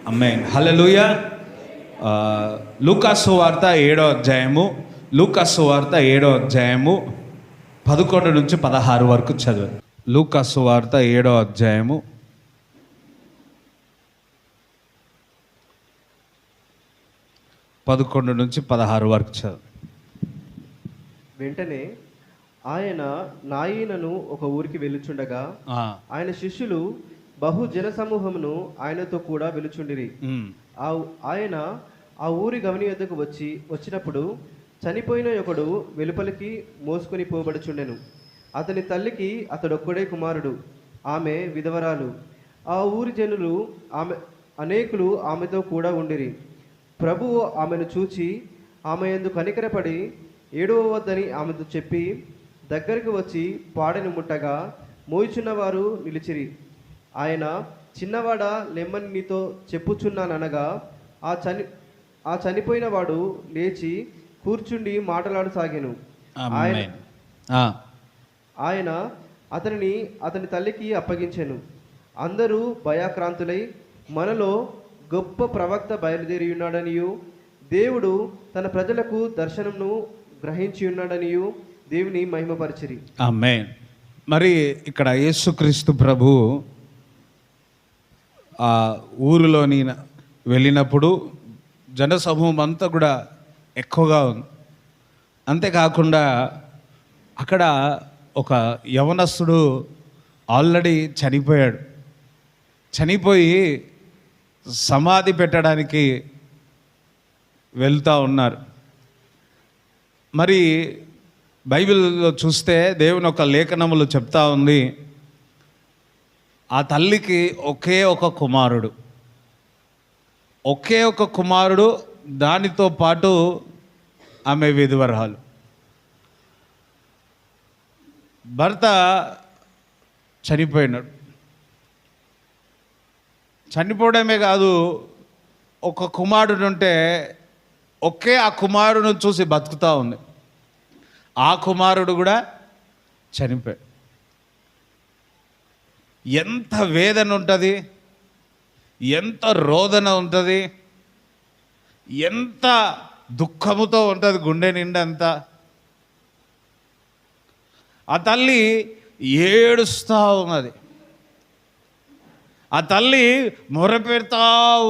ఆమేన్. హల్లెలూయా. లూకా సువార్త 7వ అధ్యాయము 11 నుంచి 16 వరకు చదువు. లూకా సువార్త 7వ అధ్యాయము 11 నుంచి 16 వరకు చదువు. వెంటనే ఆయన నాయీనను ఒక ఊరికి వెళ్ళుచుండగా ఆయన శిష్యులు బహు జనసమూహమును ఆయనతో కూడా వెలుచుండిరి. ఆయన ఆ ఊరి గవని యొద్దకు వచ్చినప్పుడు చనిపోయిన ఒకడు వెలుపలికి మోసుకొని పోబడుచుండెను. అతని తల్లికి అతడొక్కడే కుమారుడు, ఆమె విధవరాలు. ఆ ఊరి జనులు అనేకులు ఆమెతో కూడా ఉండిరి. ప్రభువు ఆమెను చూచి ఆమె యందు కనికరపడి ఏడవవద్దని ఆమెతో చెప్పి దగ్గరికి వచ్చి పాడెను ముట్టగా మోయిచున్నవారు నిలిచిరి. ఆయన, చిన్నవాడా లెమ్మని నీతో చెప్పుచున్నాననగా ఆ చనిపోయిన వాడు లేచి కూర్చుండి మాటలాడసాగాను. ఆయన అతనిని అతని తల్లికి అప్పగించెను. అందరూ భయాక్రాంతులై మనలో గొప్ప ప్రవక్త బయలుదేరి ఉన్నాడనియు దేవుడు తన ప్రజలకు దర్శనంను గ్రహించి ఉన్నాడనియు దేవుని మహిమపరిచిరి. ఆమేన్. మరి ఇక్కడ యేసుక్రీస్తు ప్రభు ఆ ఊరిలోని వెళ్ళినప్పుడు జనసమూహం అంతా కూడా ఎక్కువగా ఉంది. అంతేకాకుండా అక్కడ ఒక యవనస్తుడు ఆల్రెడీ చనిపోయాడు. చనిపోయి సమాధి పెట్టడానికి వెళ్తూ ఉన్నారు. మరి బైబిల్లో చూస్తే దేవుని ఒక లేఖనములు చెప్తా ఉంది, ఆ తల్లికి ఒకే ఒక కుమారుడు, దానితో పాటు ఆమె విధవరాలు. భర్త చనిపోయినాడు. చనిపోవడమే కాదు, ఒక కుమారుడు ఉంటే ఆ కుమారుడును చూసి బతుకుతూ ఉంది. ఆ కుమారుడు కూడా చనిపోయాడు. ఎంత వేదన ఉంటుంది, ఎంత రోదన ఉంటుంది, ఎంత దుఃఖముతో ఉంటుంది గుండె నిండంతా. ఆ తల్లి ఏడుస్తూ ఉన్నది. ఆ తల్లి మొరపెడతా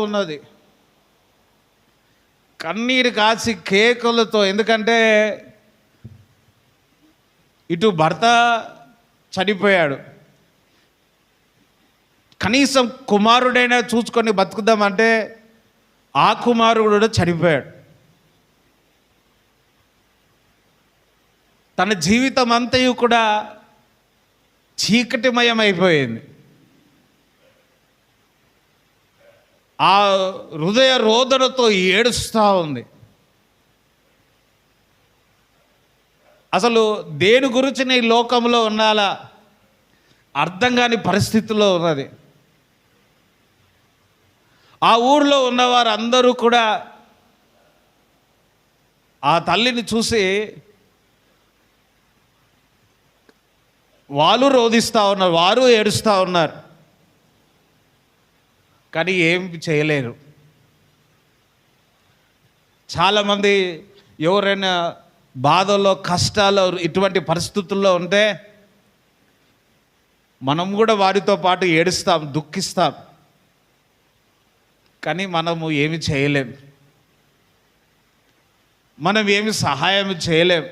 ఉన్నది, కన్నీరు కాచి కేకలతో. ఎందుకంటే ఇటు భర్త చనిపోయాడు, కనీసం కుమారుడైనా చూసుకొని బతుకుదామంటే ఆ కుమారుడు కూడా చనిపోయాడు. తన జీవితం అంతయు కూడా చీకటిమయం అయిపోయింది. ఆ హృదయ రోదనతో ఏడుస్తూ ఉంది. అసలు దేని గురించి ఈ లోకంలో ఉండాలా అర్థం కాని పరిస్థితుల్లో ఉన్నది. ఆ ఊరిలో ఉన్నవారు అందరూ కూడా ఆ తల్లిని చూసి వాళ్ళు రోధిస్తూ ఉన్నారు, వారు ఏడుస్తూ ఉన్నారు, కానీ ఏం చేయలేరు. చాలామంది ఎవరైనా బాధల్లో, కష్టాల్లో, ఇటువంటి పరిస్థితుల్లో ఉంటే మనం కూడా వారితో పాటు ఏడుస్తాం, దుఃఖిస్తాం, కానీ మనము ఏమి చేయలేం, మనం ఏమి సహాయం చేయలేం.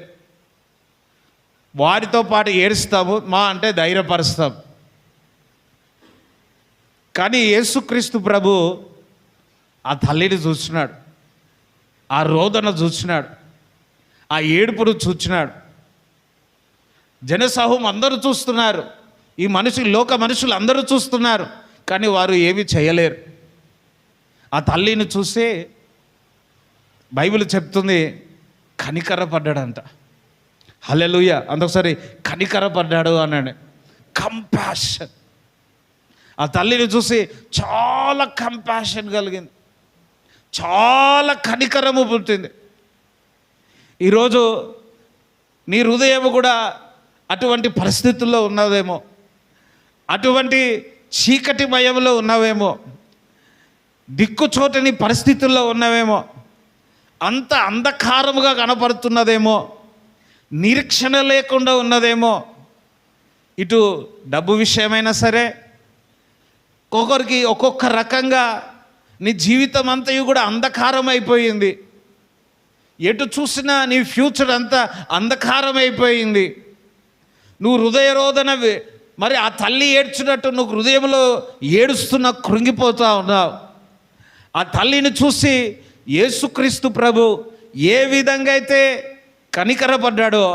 వారితో పాటు ఏడుస్తాము, అంటే ధైర్యపరుస్తాం. కానీ యేసుక్రీస్తు ప్రభు ఆ తల్లిని చూస్తున్నాడు, ఆ రోదన చూస్తున్నాడు, ఆ ఏడుపును చూస్తున్నాడు. జనసమూహం అందరూ చూస్తున్నారు, ఈ లోక మనుషులు అందరూ చూస్తున్నారు, కానీ వారు ఏమీ చేయలేరు. ఆ తల్లిని చూసి బైబిల్ చెప్తుంది కనికరపడ్డాడంట. హల్లెలూయా. అందుకసారి కనికరపడ్డాడు అన్నాడు. కంపాషన్. ఆ తల్లిని చూసి చాలా కంపాషన్ కలిగింది, చాలా కనికరము పుట్టింది. ఈరోజు నీ హృదయం కూడా అటువంటి పరిస్థితుల్లో ఉన్నదేమో, అటువంటి చీకటి మయంలో ఉన్నావేమో. దిక్కుచోటని పరిస్థితుల్లో ఉన్నవేమో, అంత అంధకారముగా కనపడుతున్నదేమో, నిరీక్షణ లేకుండా ఉన్నదేమో. ఇటు డబ్బు విషయమైనా సరే, ఒక్కొక్కరికి ఒక్కొక్క రకంగా నీ జీవితం అంతయు కూడా అంధకారం అయిపోయింది. ఎటు చూసినా నీ ఫ్యూచర్ అంతా అంధకారం అయిపోయింది. నువ్వు హృదయరోదన, మరి ఆ తల్లి ఏడ్చినట్టు నువ్వు హృదయంలో ఏడుస్తున్నా, కృంగిపోతూ ఉన్నావు. ఆ తల్లిని చూసి యేసుక్రీస్తు ప్రభు ఏ విధంగా అయితే కనికరపడ్డాడో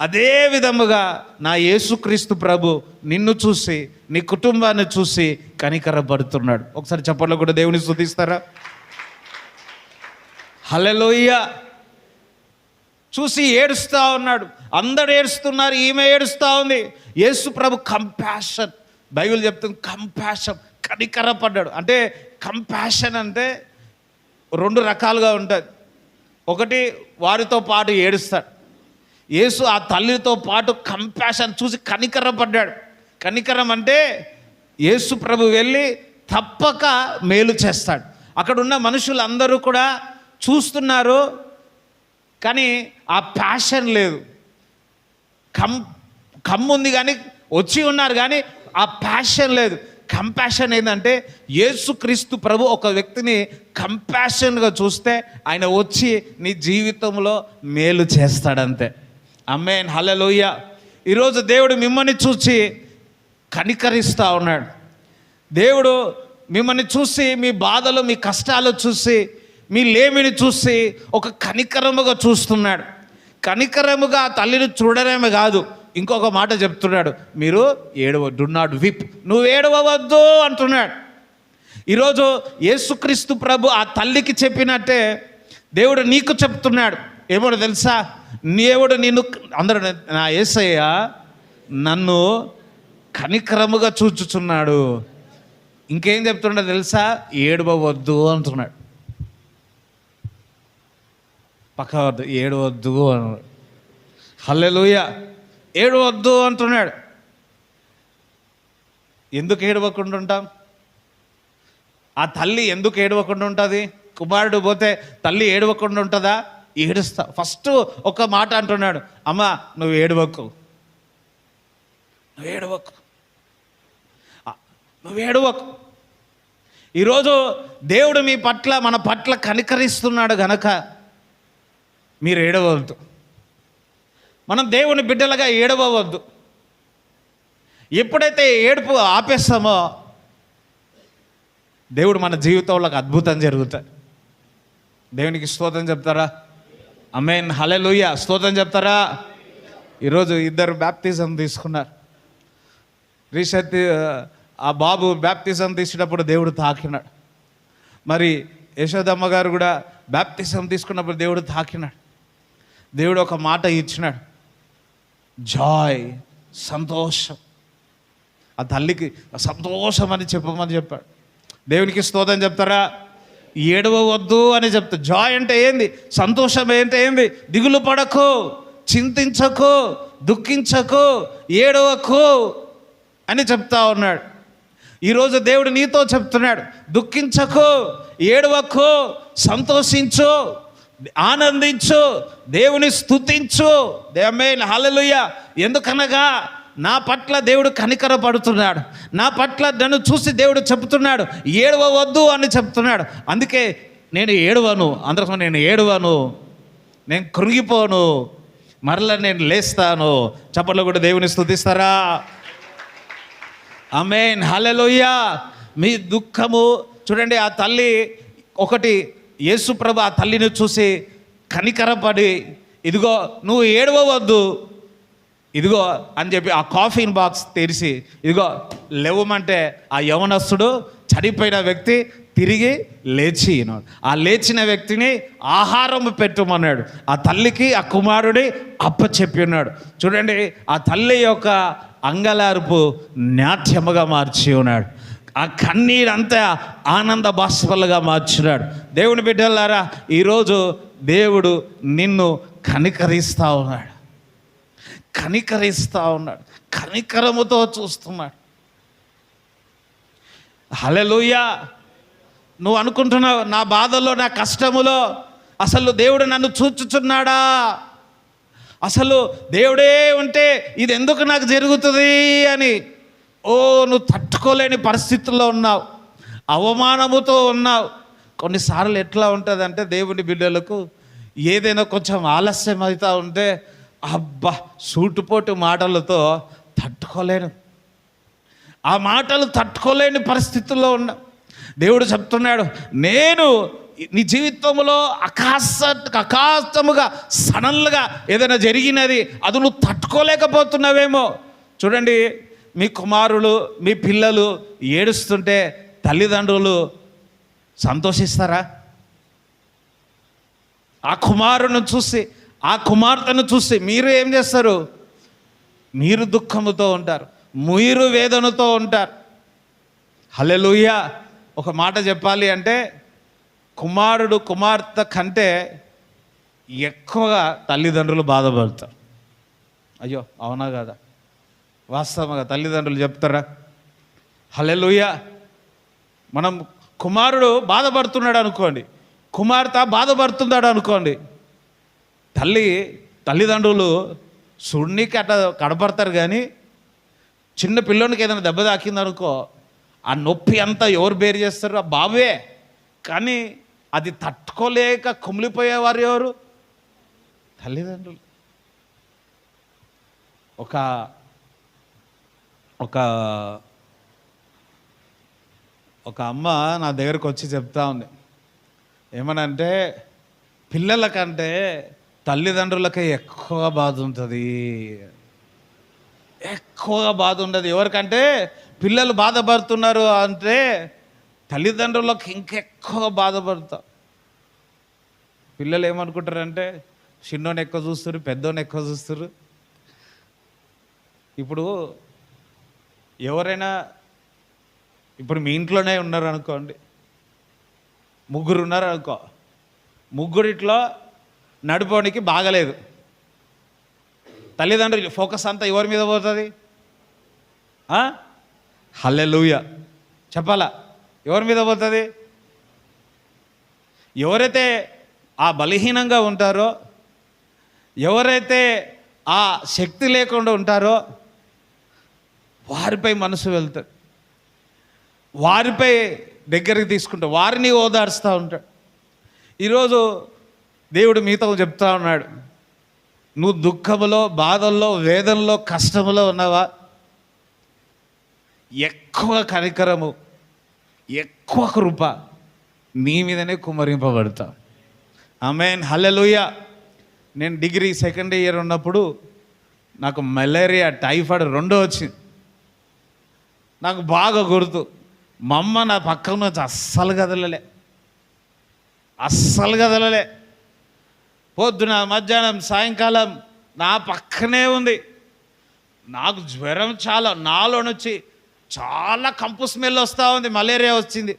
అదే విధముగా నా యేసుక్రీస్తు ప్రభు నిన్ను చూసి, నీ కుటుంబాన్ని చూసి కనికరపడుతున్నాడు. ఒకసారి చప్పట్లో కూడా దేవుని స్తుతిస్తారా? హల్లెలూయా. చూసి ఏడుస్తూ ఉన్నాడు. అందరు ఏడుస్తున్నారు, ఈమె ఏడుస్తూ ఉంది. యేసు ప్రభు కంపాషన్, బైబిల్ చెప్తుంది కంపాషన్, కనికరపడ్డాడు. అంటే కంపాషన్ అంటే రెండు రకాలుగా ఉంటుంది. ఒకటి, వారితో పాటు ఏడుస్తాడు. యేసు ఆ తల్లితో పాటు కంపాషన్ చూసి కనికరపడ్డాడు. కనికరం అంటే యేసు ప్రభు వెళ్ళి తప్పక మేలు చేస్తాడు. అక్కడ ఉన్న మనుషులందరూ కూడా చూస్తున్నారు, కానీ ఆ ప్యాషన్ లేదు. కమ్ముంది కానీ వచ్చి ఉన్నారు, కానీ ఆ ప్యాషన్ లేదు. కంపాషన్ ఏంటంటే యేసుక్రీస్తు ప్రభు ఒక వ్యక్తిని కంపాషన్గా చూస్తే ఆయన వచ్చి నీ జీవితంలో మేలు చేస్తాడంతే. ఆమేన్, హల్లెలూయా. ఈరోజు దేవుడు మిమ్మల్ని చూసి కనికరిస్తూ ఉన్నాడు. దేవుడు మిమ్మల్ని చూసి, మీ బాధలు, మీ కష్టాలు చూసి, మీ లేమిని చూసి ఒక కనికరముగా చూస్తున్నాడు. కనికరముగా ఆ తల్లిని చూడడమే కాదు, ఇంకొక మాట చెప్తున్నాడు, మీరు డు నాట్ విప్, నువ్వు ఏడవవద్దు అంటున్నాడు. ఈరోజు యేసుక్రీస్తు ప్రభు ఆ తల్లికి చెప్పినట్టే దేవుడు నీకు చెప్తున్నాడు. ఏమో తెలుసా? దేవుడు నిన్ను, అందరూ నా యేసయ్య నన్ను కనికరముగా చూచుచున్నాడు. ఇంకేం చెప్తున్నాడు తెలుసా? ఏడవవద్దు అంటున్నాడు. పక్కవద్దు, ఏడవద్దు అన్నాడు. హల్లెలూయా. ఏడవద్దు అంటున్నాడు. ఎందుకు ఏడవకుండా ఉంటాం? ఆ తల్లి ఎందుకు ఏడవకుండా ఉంటుంది? కుమారుడు పోతే తల్లి ఏడవకుండా ఉంటుందా? ఏడుస్తా. ఫస్ట్ ఒక మాట అంటున్నాడు, అమ్మ నువ్వు ఏడవకు, నువ్వు ఏడవకు, నువ్వు ఏడవకు. ఈరోజు దేవుడు మీ పట్ల, మన పట్ల కనికరిస్తున్నాడు గనక మీరు ఏడవద్దు. మనం దేవుని బిడ్డలుగా ఏడవవద్దు. ఎప్పుడైతే ఏడుపు ఆపేస్తామో దేవుడు మన జీవితంలో అద్భుతం జరుగుతుంది. దేవునికి స్తోత్రం చెప్తారా? ఆమేన్, హల్లెలూయా. స్తోత్రం చెప్తారా? ఈరోజు ఇద్దరు బ్యాప్టిజం తీసుకున్నారు. రీసెంట్ ఆ బాబు బ్యాప్టిజం తీసినప్పుడు దేవుడు తాకినాడు. మరి యశోదమ్మ గారు కూడా బ్యాప్టిజం తీసుకున్నప్పుడు దేవుడు తాకినాడు. దేవుడు ఒక మాట ఇచ్చినాడు, జాయ్, సంతోషం. ఆ తల్లికి సంతోషం అని చెప్పమని చెప్పాడు. దేవునికి స్తోత్రం చెప్తారా? ఏడవవద్దు అని చెప్తా. జాయ్ అంటే ఏంది? సంతోషం అంటే ఏంది? దిగులు పడకు, చింతించకు, దుఃఖించకు, ఏడవకు అని చెప్తా ఉన్నాడు. ఈరోజు దేవుడు నీతో చెప్తున్నాడు, దుఃఖించకు, ఏడవకు, సంతోషించు, ఆనందించు, దేవుని స్తుతించు. ఆమేన్, హల్లెలూయా. ఎందుకనగా నా పట్ల దేవుడు కనికరపడుతున్నాడు. నా పట్ల నన్ను చూసి దేవుడు చెప్తున్నాడు, ఏడవవద్దు అని చెప్తున్నాడు. అందుకే నేను ఏడవను. అందరికీ నేను ఏడవను, నేను కృంగిపోను, మరలా నేను లేస్తాను. చప్పట్లో కూడా దేవుని స్తుతిస్తారా? ఆమేన్, హల్లెలూయా. మీ దుఃఖము చూడండి. ఆ తల్లి ఒకటి, యేసు ప్రభు ఆ తల్లిని చూసి కనికరపడి, ఇదిగో నువ్వు ఏడవవద్దు, ఇదిగో అని చెప్పి ఆ కాఫీన్ బాక్స్ తెరిచి, ఇదిగో లేవమంటే ఆ యవనస్తుడు, చనిపోయిన వ్యక్తి తిరిగి లేచి, ఆ లేచిన వ్యక్తిని ఆహారం పెట్టమన్నాడు. ఆ తల్లికి ఆ కుమారుడి అప్పచెప్పి ఉన్నాడు. చూడండి, ఆ తల్లి యొక్క అంగలార్పు నాట్యముగా మార్చి ఉన్నాడు. ఆ కన్నీరంతా ఆనంద బాష్పాలుగా మార్చినాడు. దేవుని బిడ్డలారా, ఈరోజు దేవుడు నిన్ను కనికరిస్తూ ఉన్నాడు, కనికరిస్తూ ఉన్నాడు, కనికరముతో చూస్తున్నాడు. హల్లెలూయా. నువ్వు అనుకుంటున్నావు నా బాధల్లో, నా కష్టములో అసలు దేవుడు నన్ను చూచుచున్నాడా, అసలు దేవుడే ఉంటే ఇది ఎందుకు నాకు జరుగుతుంది అని నువ్వు తట్టుకోలేని పరిస్థితుల్లో ఉన్నావు, అవమానముతో ఉన్నావు. కొన్నిసార్లు ఎట్లా ఉంటుందంటే దేవుని బిడ్డలకు ఏదైనా కొంచెం ఆలస్యం అవుతూ ఉంటే అబ్బా సూటుపోటు మాటలతో తట్టుకోలేను, ఆ మాటలు తట్టుకోలేని పరిస్థితుల్లో ఉన్నా. దేవుడు చెప్తున్నాడు, నేను నీ జీవితంలో అకాశముగా సడన్గా ఏదైనా జరిగినది అది నువ్వు తట్టుకోలేకపోతున్నావేమో. చూడండి, మీ కుమారులు మీ పిల్లలు ఏడుస్తుంటే తల్లిదండ్రులు సంతోషిస్తారా? ఆ కుమారుని చూసి, ఆ కుమార్తెను చూసి మీరు ఏం చేస్తారు? మీరు దుఃఖముతో ఉంటారు, మీరు వేదనతో ఉంటారు. హల్లెలూయా. ఒక మాట చెప్పాలి అంటే కుమారుడు కుమార్తె కంటే ఎక్కువగా తల్లిదండ్రులు బాధపడతారు. అయ్యో అవునా కదా? వాస్తవంగా తల్లిదండ్రులు చెప్తారా? హల్లెలూయా. మనం కుమారుడు బాధపడుతున్నాడు అనుకోండి, కుమార్తె బాధపడుతున్నాడు అనుకోండి, తల్లిదండ్రులు సుడినికి అట్లా కనపడతారు. కానీ చిన్న పిల్లోనికి ఏదైనా దెబ్బ తాకిందనుకో ఆ నొప్పి అంతా ఎవరు బేరు చేస్తారు? ఆ బాబే. కానీ అది తట్టుకోలేక కుమిలిపోయేవారు ఎవరు? తల్లిదండ్రులు. ఒక ఒక ఒక అమ్మ నా దగ్గరకు వచ్చి చెప్తా ఉంది, ఏమనంటే పిల్లల కంటే తల్లిదండ్రులకే ఎక్కువ బాధ ఉంటుంది, ఎక్కువగా బాధ ఉండదు. ఎవరికంటే పిల్లలు బాధపడుతున్నారు అంటే తల్లిదండ్రులకు ఇంకెక్కువ బాధపడతారు. పిల్లలు ఏమనుకుంటారంటే చిన్నోని ఎక్కువ చూస్తారు, పెద్దోని ఎక్కువ చూస్తారు. ఇప్పుడు ఎవరైనా ఇప్పుడు మీ ఇంట్లోనే ఉన్నారు అనుకోండి, ముగ్గురు ఉన్నారు అనుకో, ముగ్గురిట్లో నడుపోనికి బాగలేదు, తల్లిదండ్రులు ఫోకస్ అంతా ఎవరి మీద పోతుంది? హల్లెలూయా చెప్పాలా? ఎవరి మీద పోతుంది? ఎవరైతే ఆ బలహీనంగా ఉంటారో, ఎవరైతే ఆ శక్తి లేకుండా ఉంటారో వారిపై మనసు వెళ్తాడు, వారిపై దగ్గరికి తీసుకుంటాడు, వారిని ఓదార్స్తూ ఉంటాడు. ఈరోజు దేవుడు మీతో చెప్తా ఉన్నాడు, నువ్వు దుఃఖములో, బాధల్లో, వేదనలో, కష్టములో ఉన్నావా? ఎక్కువ కనికరము, ఎక్కువ కృప నీ మీదనే కుమ్మరింపబడతా. ఆమేన్. హల్లెలూయా. నేను డిగ్రీ సెకండ్ ఇయర్ ఉన్నప్పుడు నాకు మలేరియా, టైఫాయిడ్ రెండో వచ్చింది. నాకు బాగా గుర్తు, మా అమ్మ నా పక్కన నుంచి అస్సలు కదలలే. పొద్దున, మధ్యాహ్నం, సాయంకాలం నా పక్కనే ఉంది. నాకు జ్వరం నాలో నుంచి చాలా కంపు స్మెల్ వస్తూ ఉంది. మలేరియా వచ్చింది.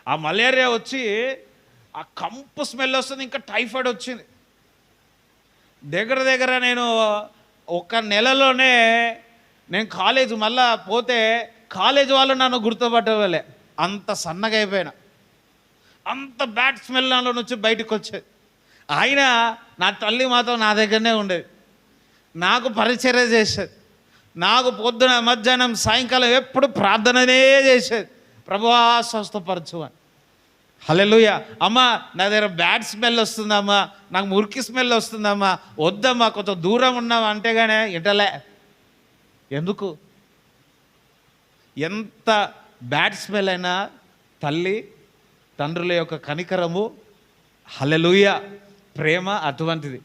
ఆ మలేరియా వచ్చి ఆ కంపు స్మెల్ వస్తుంది, ఇంకా టైఫాయిడ్ వచ్చింది. దగ్గర నేను ఒక నెలలోనే నేను కాలేజ్ మళ్ళా పోతే కాలేజ్ వాళ్ళు నన్ను గుర్తుపట్టలే, అంత సన్నగా అయిపోయినా. అంత బ్యాడ్ స్మెల్ నాలో నుంచి బయటకు వచ్చేది. అయినా నా తల్లి మాత్రం నా దగ్గరనే ఉండేది, నాకు పరిచర్య చేసేది, నాకు పొద్దున, మధ్యాహ్నం, సాయంకాలం ఎప్పుడు ప్రార్థననే చేసేది, ప్రభువా స్వస్థపరచు అని. హల్లెలూయా. అమ్మా నా దగ్గర బ్యాడ్ స్మెల్ వస్తుందమ్మా, నాకు మురికి స్మెల్ వస్తుందమ్మా, వద్దమ్మా కొంచెం దూరం ఉన్నామా అంటేగానే ఇంటలే. ఎందుకు? ఎంత బ్యాడ్ స్మెల్ అయినా తండ్రుల యొక్క కనికరము, హల్లెలూయా, ప్రేమ అటువంటిది.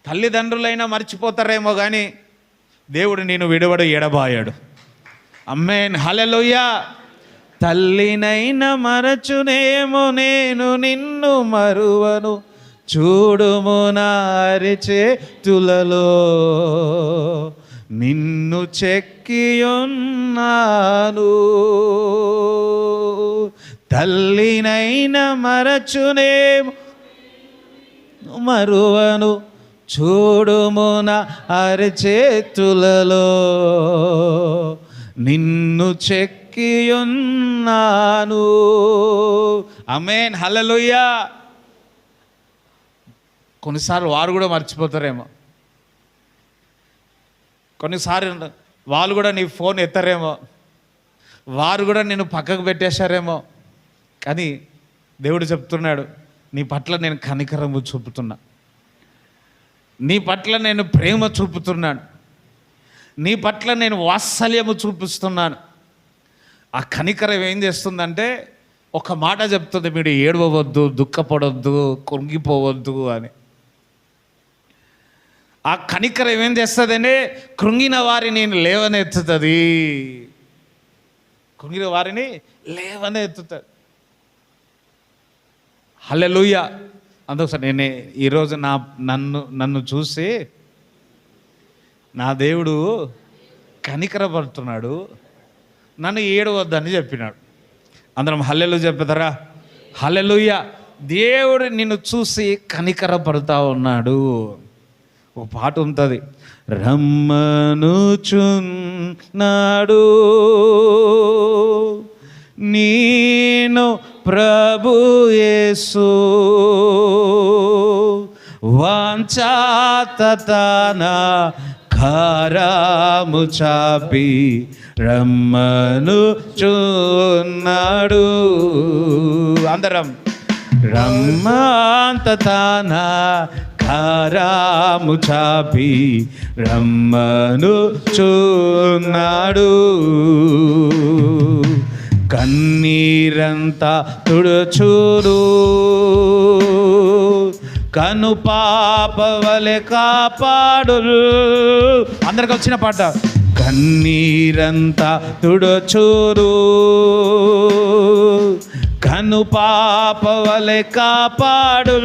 తల్లిదండ్రులైనా మర్చిపోతారేమో కానీ దేవుడు నేను విడవడు, ఎడబాయాడు. ఆమేన్. హల్లెలూయా. తల్లినైనా మరచునేమో నేను నిన్ను మరువను, చూడుము నా అరిచేతులలో నిన్ను చెక్కియున్నాను. తల్లినైనా మరచునేమో మరువను, చూడుము నా అరిచేతులలో నిన్ను చెక్కియున్నాను. ఆమేన్, హల్లెలూయా. కొన్నిసార్లు వారు కూడా మర్చిపోతారేమో, కొన్నిసార్లు వాళ్ళు కూడా నీ ఫోన్ ఎత్తరేమో, వారు కూడా నేను పక్కకు పెట్టేశారేమో. కానీ దేవుడు చెప్తున్నాడు, నీ పట్ల నేను కనికరము చూపుతున్నా, నీ పట్ల నేను ప్రేమ చూపుతున్నాను, నీ పట్ల నేను వాత్సల్యము చూపిస్తున్నాను. ఆ కనికరం ఏం చేస్తుందంటే ఒక మాట చెప్తుంది, మీరు ఏడవవద్దు, దుఃఖపడవద్దు, కృంగిపోవద్దు అని. ఆ కనికరం ఏం చేస్తుందంటే కృంగిన వారిని లేవనెత్తుతుంది, కృంగిన వారిని లేవనెత్తుతుంది. హల్లెలూయా. అందుకోసం నేను ఈరోజు నన్ను చూసి నా దేవుడు కనికరపడుతున్నాడు, నన్ను ఏడవద్దని చెప్పినాడు. అందరం హల్లెలూయా చెప్తారా? హల్లెలూయా. దేవుడు నిన్ను చూసి కనికరపడుతూ ఉన్నాడు. ఒక పాట ఉంటుంది, రమ్మనుచున్నాడు నేను ప్రభు యేసు, వాంఛాతన కారము చాపి రమ్మనుచున్నాడు. అందరం రమ్మంతన కారము చాపి రమ్మనుచున్నాడు. కన్నీరంతా తుడుచుడు, కను పాపవలె కాపాడు. అందరికి వచ్చిన పాట. కన్నీరంతా తుడుచుడు, కను పాపవలె కాపాడు.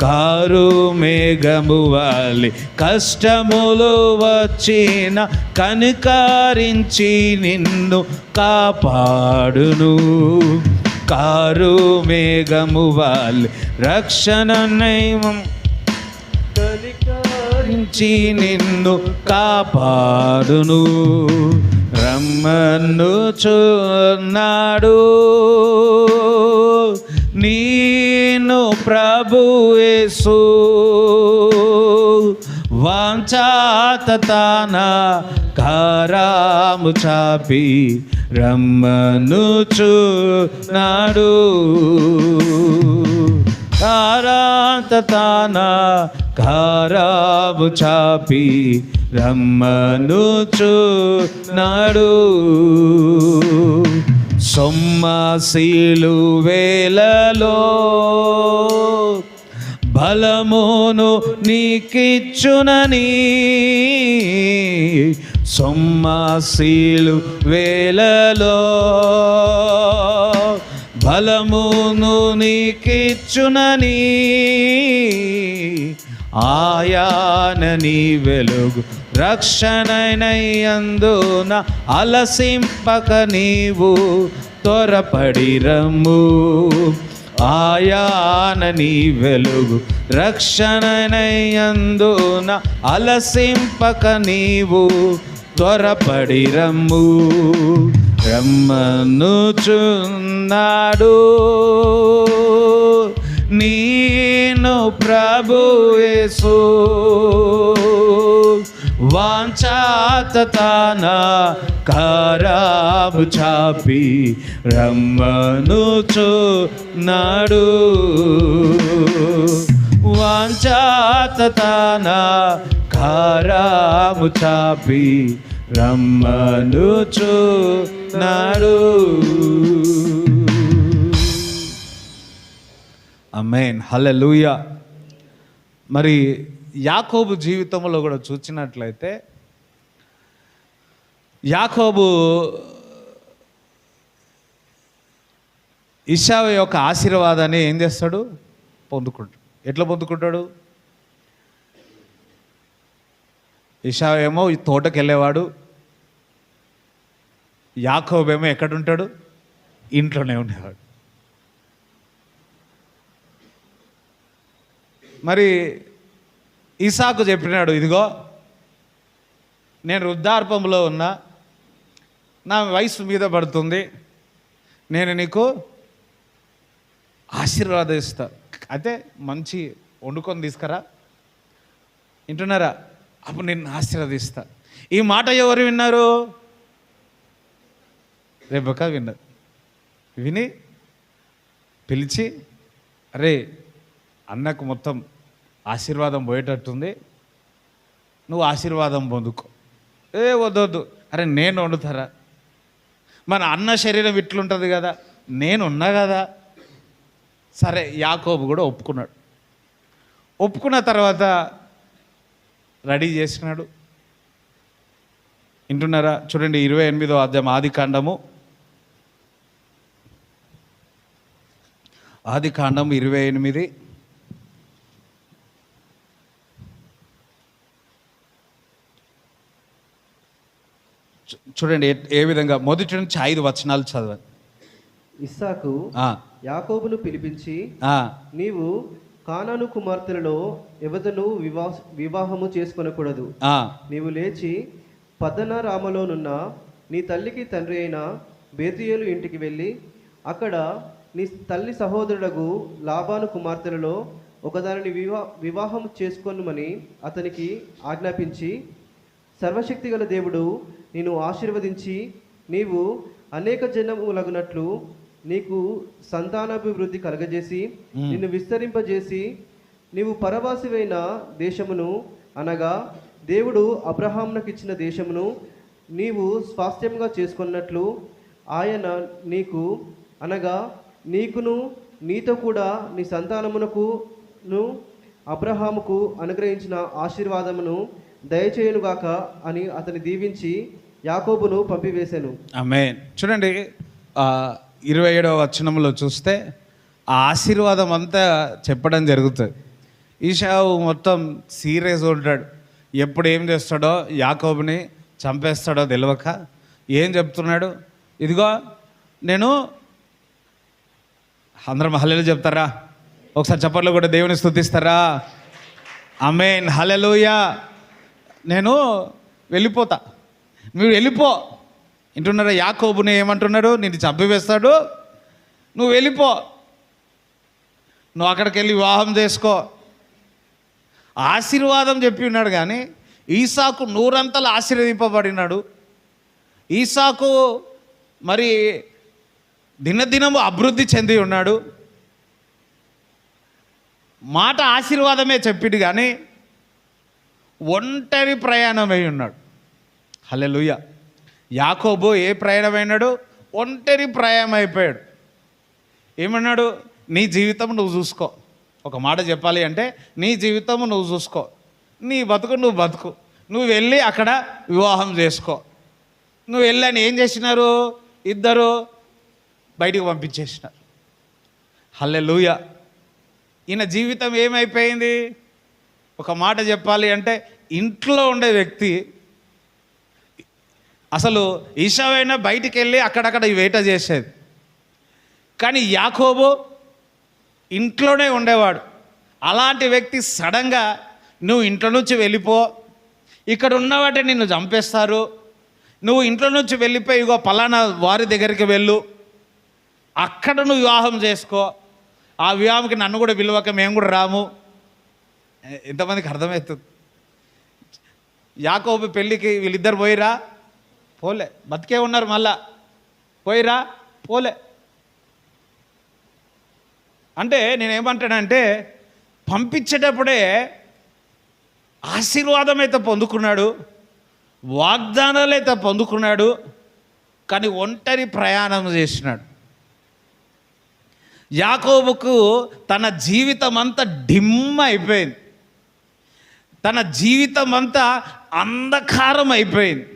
కారు మేఘము వాలి కష్టములు వచ్చిన కనికరించి నిన్ను కాపాడును. కారు మేఘము వాలి రక్షణ నైవం కనికరించి నిన్ను కాపాడును. రమ్మనుచున్నాడు నేను ప్రభు యేసు, వాంఛాతన కారము చాపి రమ్మనుచున్నాడు. కారాతన కారము చాపి రమ్మనుచున్నాడు. సొమ్మశీలు వేలలో బలమును నీకిచ్చునని, సొమ్మశీలు వేలలో బలమును నీకిచ్చునని, ఆయానని వెలుగు రక్షణనయందున అలసింపక నీవు త్వరపడి రమ్ము. ఆయానని వెలుగు రక్షణనయందున అలసింపక నీవు త్వరపడి రమ్ము. రమ్మనుచున్నాడు నేను ప్రభు యేసు, వాంఛాతన కారము చాపి రమ్మనుచున్నాడు. వాంఛాతన కారము చాపి రమ్మనుచున్నాడు. ఆమేన్, హల్లెలూయా. మరి యాకోబు జీవితంలో కూడా చూసినట్లయితే యాకోబు ఇషావు యొక్క ఆశీర్వాదాన్ని ఏం చేస్తాడు? పొందుకుంటాడు. ఎట్లా పొందుకుంటాడు? ఇషావు ఏమో ఈ తోటకి వెళ్ళేవాడు, యాకోబు ఏమో ఎక్కడుంటాడు? ఇంట్లోనే ఉండేవాడు. మరి ఇసాకు చెప్పినాడు, ఇదిగో నేను వృద్ధార్పంలో ఉన్నా, నా వయసు మీద పడుతుంది, నేను నీకు ఆశీర్వాదం ఇస్తా, అయితే మంచి వండుకొని తీసుకురా, వింటున్నారా, అప్పుడు నేను ఆశీర్వదిస్తా. ఈ మాట ఎవరు విన్నారు? రెబెకా విన్నారు. విని పిలిచి, అరే అన్నకు మొత్తం ఆశీర్వాదం పోయేటట్టుంది, నువ్వు ఆశీర్వాదం పొందుకో. వద్దొద్దు, అరే నేను వండుతారా, మన అన్న శరీరం ఇట్లుంటుంది కదా, నేనున్నా కదా. సరే, యాకోబు కూడా ఒప్పుకున్నాడు. ఒప్పుకున్న తర్వాత రెడీ చేసినాడు. వింటున్నారా? చూడండి 28వ అధ్యాయం ఆదికాండము 28. చూడండి ఏ విధంగా, మొదటి నుంచి 5 వచనాలు చదవండి. ఇస్సాకు యాకోబును పిలిపించి, నీవు కానాను కుమార్తెలలో ఎవతను వివాహము చేసుకొనకూడదు. నీవు లేచి పద్దనరామలోనున్న నీ తల్లికి తండ్రి అయిన బేతుయేలు ఇంటికి వెళ్ళి అక్కడ నీ తల్లి సహోదరుడగు లాబాను కుమార్తెలలో ఒకదానిని వివాహం చేసుకొనుమని అతనికి ఆజ్ఞాపించి, సర్వశక్తిగల దేవుడు నిన్ను ఆశీర్వదించి నీవు అనేక జనములగునట్లు నీకు సంతానాభివృద్ధి కలగజేసి నిన్ను విస్తరింపజేసి నీవు పరవాసివైన దేశమును, అనగా దేవుడు అబ్రహామునకు ఇచ్చిన దేశమును నీవు స్వాస్థ్యంగా చేసుకున్నట్లు ఆయన నీకు, అనగా నీకును నీతో కూడా నీ సంతానమునకును అబ్రహాముకు అనుగ్రహించిన ఆశీర్వాదమును దయచేయునుగాక అని అతని దీవించి యాకోబును పంపివేశాను. ఆమేన్. చూడండి 27వ వచనంలో చూస్తే ఆ ఆశీర్వాదం అంతా చెప్పడం జరుగుతుంది. ఈశావు మొత్తం సీరియస్ ఉంటాడు, ఎప్పుడు ఏం చేస్తాడో, యాకోబుని చంపేస్తాడో తెలియక ఏం చెప్తున్నాడు, ఇదిగో నేను, అందరం హల్లెలూయా చెప్తారా? ఒకసారి చప్పట్లు కూడా దేవుని స్తుతిస్తారా? ఆమేన్, హల్లెలూయా. నేను వెళ్ళిపోతా, మీరు వెళ్ళిపో. వింటున్నారా? యాకోబుని ఏమంటున్నాడు? నిన్ను చంపివేస్తాడు, నువ్వు వెళ్ళిపో, నువ్వు అక్కడికి వెళ్ళి వివాహం చేసుకో. ఆశీర్వాదం చెప్పి ఉన్నాడు, కానీ ఈసాకు 100 ఆశీర్వదింపబడినాడు. ఈసాకు మరి దినదినము అభివృద్ధి చెంది ఉన్నాడు. మాట ఆశీర్వాదమే చెప్పిండు, కానీ ఒంటరి ప్రయాణమై ఉన్నాడు. హల్లెలూయా. యాకోబు ఏ ప్రయాణమైనాడు? ఒంటరి ప్రయాణం అయిపోయాడు. ఏమన్నాడు? నీ జీవితం నువ్వు చూసుకో. ఒక మాట చెప్పాలి అంటే, నీ జీవితం నువ్వు చూసుకో, నీ బతుకు నువ్వు బతుకు, నువ్వు వెళ్ళి అక్కడ వివాహం చేసుకో. నువ్వు వెళ్ళని ఏం చేసినారు? ఇద్దరు బయటికి పంపించేసినారు. హల్లెలూయా. ఈయన జీవితం ఏమైపోయింది? ఒక మాట చెప్పాలి అంటే, ఇంట్లో ఉండే వ్యక్తి, అసలు ఈశావైనా బయటికి వెళ్ళి అక్కడక్కడ వేట చేసేది, కానీ యాకోబు ఇంట్లోనే ఉండేవాడు. అలాంటి వ్యక్తి సడన్గా నువ్వు ఇంట్లో నుంచి వెళ్ళిపో, ఇక్కడ ఉన్నవాటే నిన్ను చంపేస్తారు, నువ్వు ఇంట్లో నుంచి వెళ్ళిపోయి ఇగో పలానా వారి దగ్గరికి వెళ్ళు, అక్కడ నువ్వు వివాహం చేసుకో, ఆ వివాహంకి నన్ను కూడా పిలవక మేము కూడా రాము. ఎంతమందికి అర్థమవుతుంది? యాకోబు పెళ్ళికి వీళ్ళిద్దరు పోయిరా? పోలే. బతికే ఉన్నారు, మళ్ళా పోయిరా? పోలే. అంటే నేనేమంటానంటే, పంపించేటప్పుడే ఆశీర్వాదం అయితే పొందుకున్నాడు, వాగ్దానాలు అయితే పొందుకున్నాడు, కానీ ఒంటరి ప్రయాణం చేసినాడు. యాకోబుకు తన జీవితం అంతా డిమ్ అయిపోయింది, తన జీవితం అంతా అంధకారం అయిపోయింది,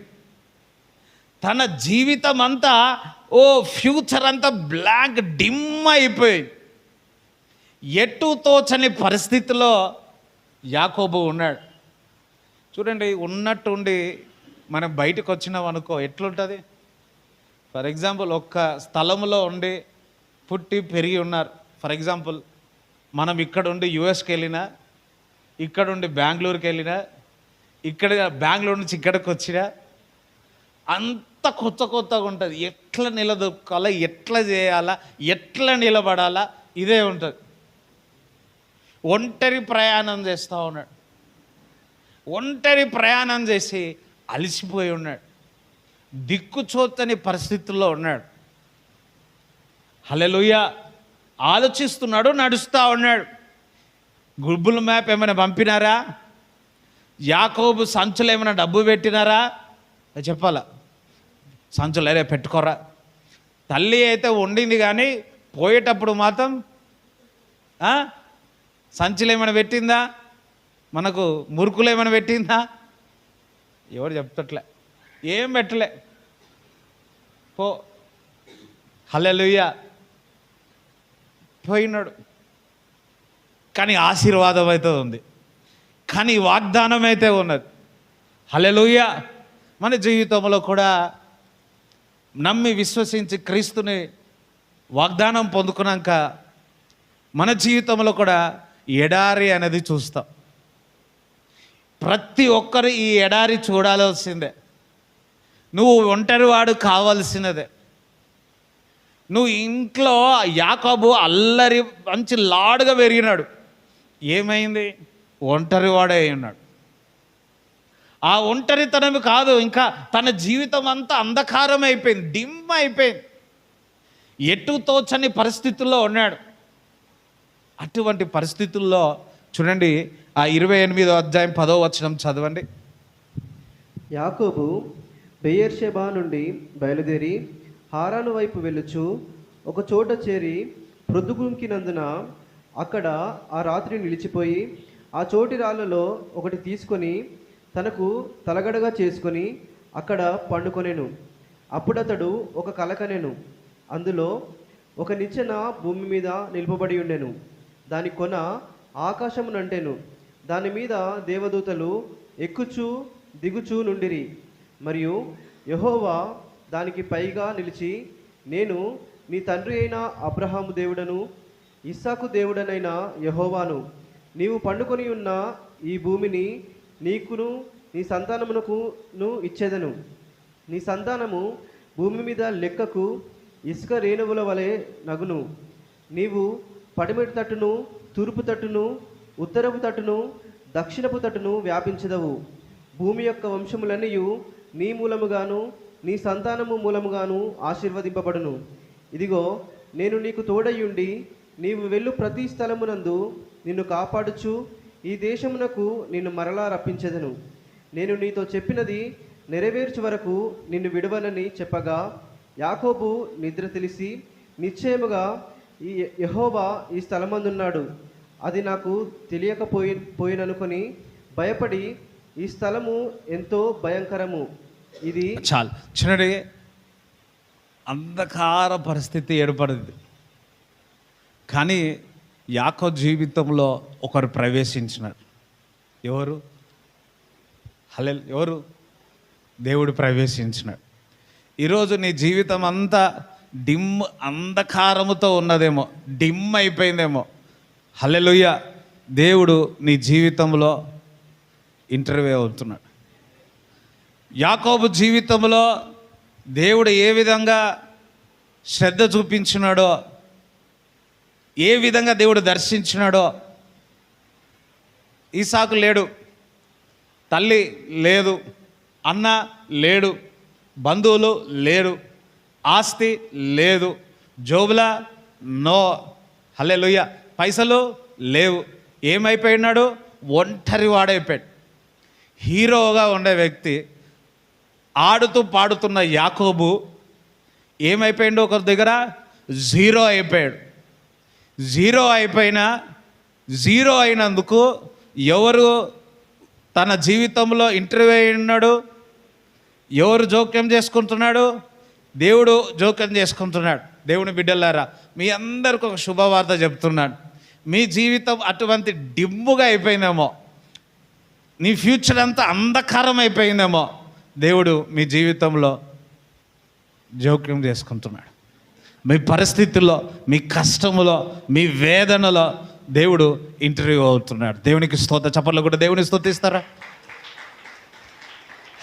తన జీవితం అంతా ఫ్యూచర్ అంతా బ్లాంక్ డిమ్ అయిపోయింది. ఎటు తోచని పరిస్థితిలో యాకోబు ఉన్నాడు. చూడండి, ఉన్నట్టుండి మనం బయటకు వచ్చినాం అనుకో ఎట్లుంటుంది? ఫర్ ఎగ్జాంపుల్, ఒక్క స్థలంలో ఉండి పుట్టి పెరిగి ఉన్నారు. ఫర్ ఎగ్జాంపుల్, మనం ఇక్కడుండి యుఎస్కి వెళ్ళినా, ఇక్కడుండి బెంగళూరుకి వెళ్ళినా, ఇక్కడ బెంగళూరు నుంచి ఇక్కడికి వచ్చినా అంత కొత్తగా ఉంటుంది. ఎట్లా నిలదొక్కాలా, ఎట్లా చేయాలా, ఎట్లా నిలబడాలా, ఇదే ఉంటుంది. ఒంటరి ప్రయాణం చేస్తూ ఉన్నాడు. ఒంటరి ప్రయాణం చేసి అలసిపోయి ఉన్నాడు. దిక్కుచోతని పరిస్థితుల్లో ఉన్నాడు. హల్లెలూయా. ఆలోచిస్తున్నాడు, నడుస్తూ ఉన్నాడు. గూగుల్ మ్యాప్ ఏమైనా పంపినారా? యాకోబు సంచులు ఏమైనా డబ్బు పెట్టినారా? చెప్పాలా, సంచులు అరే పెట్టుకోరా. తల్లి అయితే వండింది, కానీ పోయేటప్పుడు మాత్రం సంచులు ఏమైనా పెట్టిందా? మనకు మురుకులు ఏమైనా పెట్టిందా? ఎవరు చెప్తట్లే, ఏం పెట్టలే. పో. హల్లెలూయా. పోయినాడు. కానీ ఆశీర్వాదం అయితే ఉంది, కానీ వాగ్దానం అయితే ఉన్నది. హల్లెలూయా. మన జీవితంలో కూడా నమ్మి విశ్వసించి క్రీస్తుని వాగ్దానం పొందుకున్నాక మన జీవితంలో కూడా ఎడారి అనేది చూస్తాం. ప్రతి ఒక్కరు ఈ ఎడారి చూడాల్సిందే. నువ్వు ఒంటరివాడు కావాల్సినదే. నువ్వు ఇంట్లో యాకోబు అల్లరి మంచి లాడుగా పెరిగినాడు. ఏమైంది? ఒంటరివాడే ఉన్నాడు. ఆ ఒంటరితనం కాదు, ఇంకా తన జీవితం అంతా అంధకారం అయిపోయింది, డిమ్ అయిపోయింది. ఎటు తోచని పరిస్థితుల్లో ఉన్నాడు. అటువంటి పరిస్థితుల్లో చూడండి, ఆ 28వ అధ్యాయం 10వ వచనం చదవండి. యాకోబు బెయేర్షెబా నుండి బయలుదేరి హారాను వైపు వెళ్ళుచు ఒక చోట చేరి ప్రొద్దుగుంకినందున అక్కడ ఆ రాత్రి నిలిచిపోయి ఆ చోటి రాళ్ళలో ఒకటి తీసుకొని తనకు తలగడగా చేసుకొని అక్కడ పండుకొనెను. అప్పుడతడు ఒక కలకనెను. అందులో ఒక నిచ్చెన భూమి మీద నిలుపబడి ఉండెను. దాని కొన ఆకాశమునంటెను. దాని మీద దేవదూతలు ఎక్కుచూ దిగుచూ నుండిరి. మరియు యెహోవా దానికి పైగా నిలిచి, నేను నీ తండ్రి అయిన అబ్రహాము దేవుడను ఇస్సాకు దేవుడనైన యెహోవాను. నీవు పండుకొని ఉన్న ఈ భూమిని నీకును నీ సంతానమునకును ఇచ్చేదను. నీ సంతానము భూమి మీద లెక్కకు ఇసుక రేణువుల వలె నగును. నీవు పడమటి తట్టును, తూర్పు తట్టును, ఉత్తరపు తట్టును, దక్షిణపు తట్టును వ్యాపించదవు. భూమి యొక్క వంశములన్నీ నీ మూలముగాను నీ సంతానము మూలముగాను ఆశీర్వదింపబడును. ఇదిగో, నేను నీకు తోడయ్యుండి నీవు వెళ్ళు ప్రతి స్థలమునందు నిన్ను కాపాడుచు ఈ దేశమునకు నిన్ను మరలా రప్పించెదను. నేను నీతో చెప్పినది నెరవేర్చు వరకు నిన్ను విడవనని చెప్పగా యాకోబు నిద్ర తెలిసి, నిశ్చయముగా ఈ యెహోవా ఈ స్థలమందున్నాడు, అది నాకు తెలియకపోయిననుకొని భయపడి, ఈ స్థలము ఎంతో భయంకరము, ఇది చాలు. చూడండి, అంధకార పరిస్థితి ఏర్పడింది. కానీ యాకోబు జీవితంలో ఒకరు ప్రవేశించినారు. ఎవరు? ఎవరు? దేవుడు ప్రవేశించినాడు. ఈరోజు నీ జీవితం అంతా అంధకారముతో ఉన్నదేమో, డిమ్ అయిపోయిందేమో. హల్లెలూయా. దేవుడు నీ జీవితంలో ఇంటర్వ్యూ అవుతున్నాడు. యాకోబు జీవితంలో దేవుడు ఏ విధంగా శ్రద్ధ చూపించినాడో, ఏ విధంగా దేవుడు దర్శించినాడో. ఈసాకు లేడు, తల్లి లేదు, అన్న లేడు, బంధువులు లేరు, ఆస్తి లేదు, జోబులా నో. హల్లెలూయా. పైసలు లేవు. ఏమైపోయినాడు? ఒంటరి వాడైపోయాడు. హీరోగా ఉండే వ్యక్తి, ఆడుతూ పాడుతున్న యాకోబు ఏమైపోయాడు? ఒకరి దగ్గర జీరో అయిపోయాడు. జీరో అయినందుకు ఎవరు తన జీవితంలో ఇంటర్వ్యూ అయినాడు? ఎవరు జోక్యం చేసుకుంటున్నాడు? దేవుడు జోక్యం చేసుకుంటున్నాడు. దేవుని బిడ్డలారా, మీ అందరికీ ఒక శుభవార్త చెప్తున్నాడు. మీ జీవితం అటువంటి డిమ్ముగా అయిపోయిందేమో, నీ ఫ్యూచర్ అంతా అంధకారం అయిపోయిందేమో, దేవుడు మీ జీవితంలో జోక్యం చేసుకుంటున్నాడు. మీ పరిస్థితుల్లో, మీ కష్టములో, మీ వేదనలో దేవుడు ఇంటర్వ్యూ అవుతున్నాడు. దేవునికి స్తోత్రం. చప్పట్లు కూడా దేవుని స్తుతిస్తారా?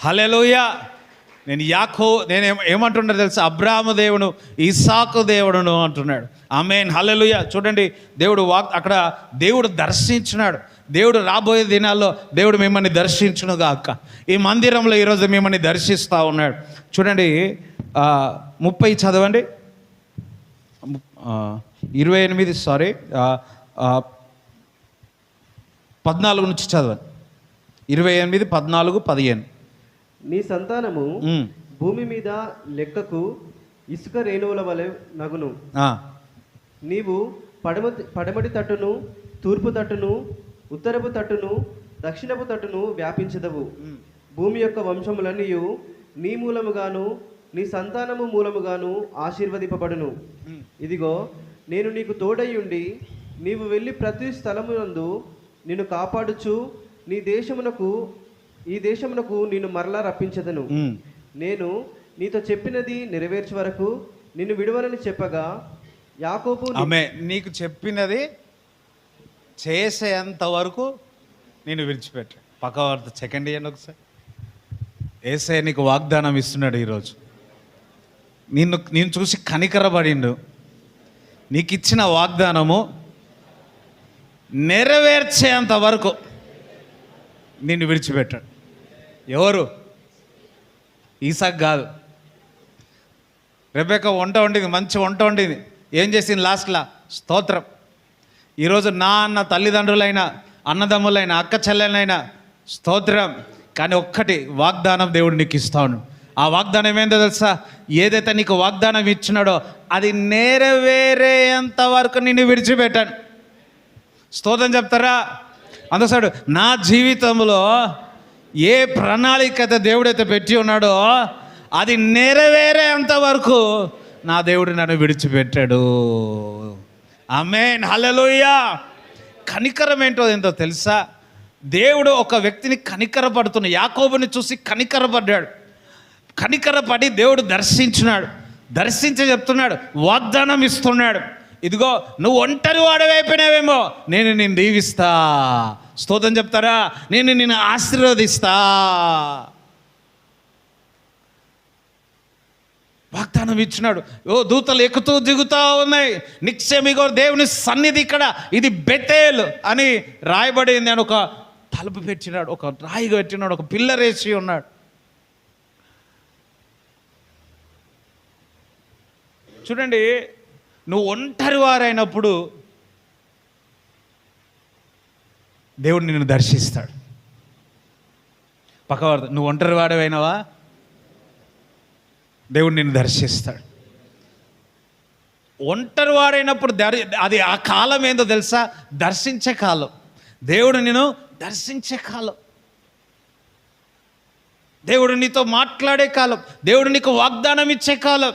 హల్లెలూయా. నేను ఏమంటున్నాడు తెలుసా? అబ్రాహాము దేవుడు, ఇస్సాకు దేవుడును అంటున్నాడు. ఆమేన్, హల్లెలూయా. చూడండి, అక్కడ దేవుడు దర్శించినాడు. దేవుడు రాబోయే దినాల్లో దేవుడు మిమ్మల్ని దర్శించును గాక. ఈ మందిరంలో ఈరోజు మిమ్మల్ని దర్శిస్తూ ఉన్నాడు. చూడండి, 30 చదవండి, 28 సారీ 14 నుంచి చదవండి. 28, 14, 15. నీ సంతానము భూమి మీద లెక్కకు ఇసుక రేణువుల వలె నగును. నీవు పడమటి తట్టును, తూర్పు తట్టును, ఉత్తరపు తట్టును, దక్షిణపు తట్టును వ్యాపించదవు. భూమి యొక్క వంశములన్నీ నీ మూలముగాను నీ సంతానము మూలముగాను ఆశీర్వదింపబడును. ఇదిగో, నేను నీకు తోడయ్యుండి నీవు వెళ్ళి ప్రతి స్థలమునందు నిన్ను కాపాడుచు ఈ దేశమునకు నిన్ను మరలా రప్పించదను. నేను నీతో చెప్పినది నెరవేర్చే వరకు నిన్ను విడువనని చెప్పగా యాకోబు నీకు చెప్పినది చేసేంత వరకు నేను విడిచిపెట్టా. పక్కవారితో సెకండ్ ఇయర్ ఒకసారి ఏసయ్య నీకు వాగ్దానం ఇస్తున్నాడు. ఈరోజు నేను చూసి కనికరపడిండు. నీకు ఇచ్చిన వాగ్దానము నెరవేర్చేంత వరకు నిన్ను విడిచిపెట్టాడు. ఎవరు? ఈసాక్ కాదు. రెబెక్క వంట వండింది, మంచి వంట వండింది. ఏం చేసింది లాస్ట్లో? స్తోత్రం. ఈరోజు నా అన్న తల్లిదండ్రులైనా, అన్నదమ్ములైన, అక్క చెల్లెలైనా స్తోత్రం. కానీ ఒక్కటి వాగ్దానం దేవుడు నీకు ఇస్తాను. ఆ వాగ్దానం ఏంటో తెలుసా? ఏదైతే నీకు వాగ్దానం ఇచ్చినాడో అది నెరవేరేంత వరకు నిన్ను విడిచిపెట్టాను. స్తోత్రం చెప్తారా? అందుసాడు నా జీవితంలో ఏ ప్రణాళిక దేవుడైతే పెట్టి ఉన్నాడో అది నెరవేరేంత వరకు నా దేవుడు నన్ను విడిచిపెట్టాడు. ఆమేన్, హల్లెలూయా. కనికరం ఏంటో తెలుసా? దేవుడు ఒక వ్యక్తిని కనికరపడుతున్న యాకోబుని చూసి కనికరపడ్డాడు. కనికరపడి దేవుడు దర్శించి చెప్తున్నాడు, వాగ్దానం ఇస్తున్నాడు. ఇదిగో, నువ్వు ఒంటరి వాడవైపోయినావేమో, నేను నిన్ను దీవిస్తా. స్తోత్రం చెప్తారా? నేను నిన్ను ఆశీర్వదిస్తా. వాగ్దానం ఇచ్చినాడు. దూతలు ఎక్కుతూ దిగుతూ ఉన్నాయి. నిక్షేమిగో దేవుని సన్నిధి ఇక్కడ, ఇది బెతేల్ అని రాయబడింది అని ఒక తలుపు పెట్టినాడు, ఒక రాయి పెట్టినాడు, ఒక పిల్లర్ వేసి ఉన్నాడు. చూడండి, నువ్వు ఒంటరి వారైనప్పుడు దేవుడు నిన్ను దర్శిస్తాడు. పక్కవారు, నువ్వు ఒంటరి వాడవైనవా? దేవుడు నిన్ను దర్శిస్తాడు. ఒంటరి వాడైనప్పుడు అది ఆ కాలం ఏందో తెలుసా? దర్శించే కాలం. దేవుడు నిన్ను దర్శించే కాలం. దేవుడు నీతో మాట్లాడే కాలం. దేవుడు నీకు వాగ్దానం ఇచ్చే కాలం.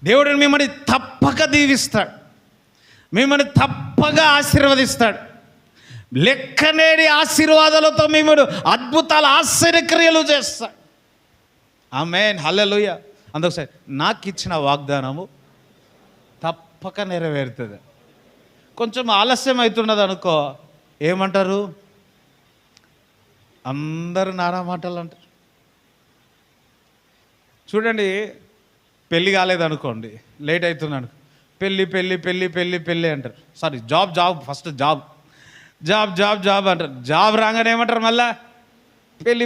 దేవుడు మిమ్మల్ని తప్పక దీవిస్తాడు. మిమ్మల్ని తప్పగా ఆశీర్వదిస్తాడు. లెక్కలేని ఆశీర్వాదాలతో మిమ్మల్ని అద్భుతాలు, ఆశ్చర్యక్రియలు చేస్తాడు. ఆమేన్, హల్లెలూయా. అందుకోసం నాకు ఇచ్చిన వాగ్దానము తప్పక నెరవేరుతుంది. కొంచెం ఆలస్యం అవుతున్నది అనుకో, ఏమంటారు? అందరూ నానా మాటలు అంటారు. చూడండి, పెళ్ళి కాలేదనుకోండి, లేట్ అవుతున్నాను, పెళ్ళి అంటారు. సారీ, జాబ్ ఫస్ట్ జాబ్ అంటారు. జాబ్ రాగానే ఏమంటారు? మళ్ళా పెళ్ళి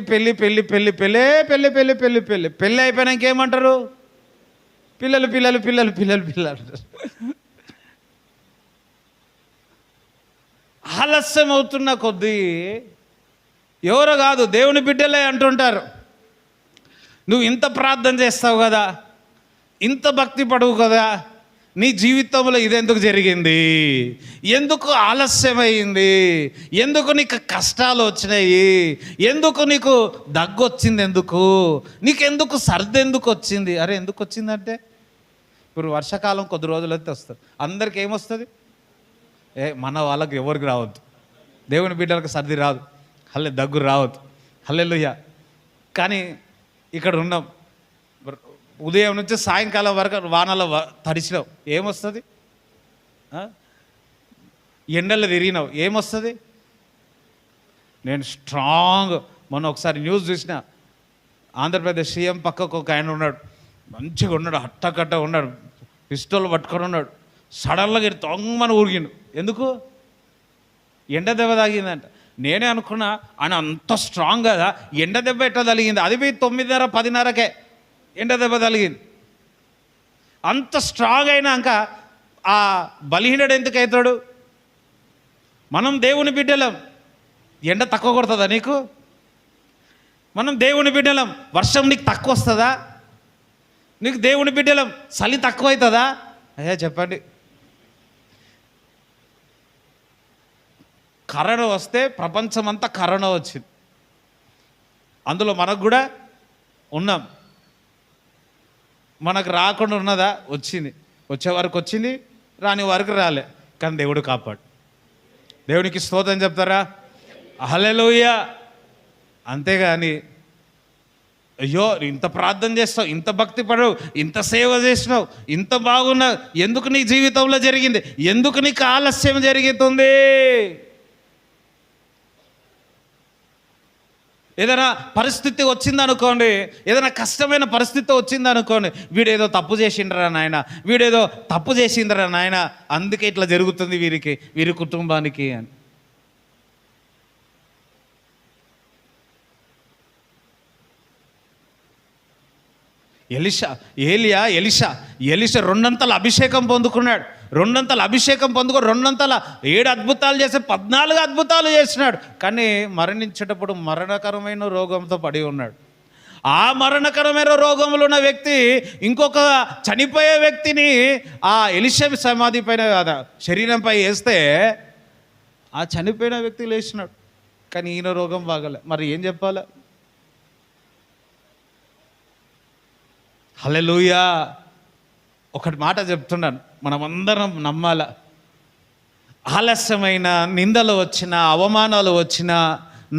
అయిపోయినాక ఏమంటారు? పిల్లలు అంటారు. ఆలస్యం అవుతున్న కొద్దీ ఎవరో కాదు, దేవుని బిడ్డలే అంటుంటారు, నువ్వు ఇంత ప్రార్థన చేస్తావు కదా, ఇంత భక్తి పడవు కదా, నీ జీవితంలో ఇదెందుకు జరిగింది? ఎందుకు ఆలస్యమైంది? ఎందుకు నీకు కష్టాలు వచ్చినాయి? ఎందుకు నీకు దగ్గు వచ్చింది? నీకెందుకు సర్ది ఎందుకు వచ్చింది? అరే, ఎందుకు వచ్చిందంటే, ఇప్పుడు వర్షాకాలం కొద్ది రోజులు అయితే వస్తుంది. అందరికి ఏమొస్తుంది? మన వాళ్ళకి ఎవరికి రావద్దు, దేవుని బిడ్డలకు సర్ది రాదు, దగ్గు రావద్దు. హల్లెలూయా. కానీ ఇక్కడ ఉన్నాం, ఉదయం నుంచి సాయంకాలం వరకు వానలో తడిచినావు, ఏమొస్తుంది? ఎండల్లో తిరిగినావు, ఏమొస్తుంది? నేను స్ట్రాంగ్. మొన్న ఒకసారి న్యూస్ చూసిన, ఆంధ్రప్రదేశ్ సీఎం పక్కకు ఒక ఆయన ఉన్నాడు, మంచిగా ఉన్నాడు, హట్టకట్ట ఉన్నాడు, పిస్టల్ పట్టుకొని ఉన్నాడు. సడన్గా తొంగమని ఊరిగిండు. ఎందుకు? ఎండ దెబ్బ తాగిందంట. నేనే అనుకున్నా ఆయన అంత స్ట్రాంగ్ కదా, ఎండ దెబ్బ ఎట్లా తగిలింది? అది పోయి 9:30 10:30కే ఎండ దెబ్బ తగిలింది. అంత స్ట్రాంగ్ అయినాక ఆ బలహీనుడు ఎందుకు అవుతాడు? మనం దేవుని బిడ్డలం, ఎండ తక్కువ కొడుతుందా నీకు? మనం దేవుని బిడ్డలం, వర్షం నీకు తక్కువ వస్తుందా? నీకు దేవుని బిడ్డలం, చలి తక్కువ అవుతుందా? అయ్యా చెప్పండి. కరోనా వస్తే ప్రపంచమంతా కరోనా వచ్చింది, అందులో మనకు కూడా ఉన్నాం. మనకు రాకుండా ఉన్నదా? వచ్చింది. వచ్చే వరకు వచ్చింది, రాని వరకు రాలే, కానీ దేవుడు కాపాడు. దేవునికి స్తోత్రం చెప్తారా? హల్లెలూయా. అంతేగాని అయ్యో ఇంత ప్రార్థన చేస్తావు, ఇంత భక్తి పడవు, ఇంత సేవ చేసినావు, ఇంత బాగున్నావు, ఎందుకు నీ జీవితంలో జరిగింది? ఎందుకు నీకు ఆలస్యం జరుగుతుంది? ఏదైనా పరిస్థితి వచ్చిందనుకోండి, ఏదైనా కష్టమైన పరిస్థితి వచ్చిందనుకోండి, వీడేదో తప్పు చేసిండ్రా నాయన, వీడేదో తప్పు చేసిండ్రా నాయన, అందుకే ఇట్లా జరుగుతుంది వీరికి, వీరి కుటుంబానికి అని. ఎలీషా రెండంతల అభిషేకం పొందుకున్నాడు. రెండంతల అభిషేకం పొందుకొని 7 అద్భుతాలు చేసి 14 అద్భుతాలు చేసినాడు. కానీ మరణించేటప్పుడు మరణకరమైన రోగంతో పడి ఉన్నాడు. ఆ మరణకరమైన రోగంలో ఉన్న వ్యక్తి ఇంకొక చనిపోయే వ్యక్తిని ఆ ఎలీషా సమాధి పైన శరీరంపై వేస్తే ఆ చనిపోయిన వ్యక్తి లేచినాడు. కానీ ఈయన రోగం బాగలే. మరి ఏం చెప్పాలి? హల్లెలూయా. ఒకటి మాట చెప్తున్నాను, మనమందరం నమ్మాల. ఆలస్యమైన నిందలు వచ్చినా, అవమానాలు వచ్చినా,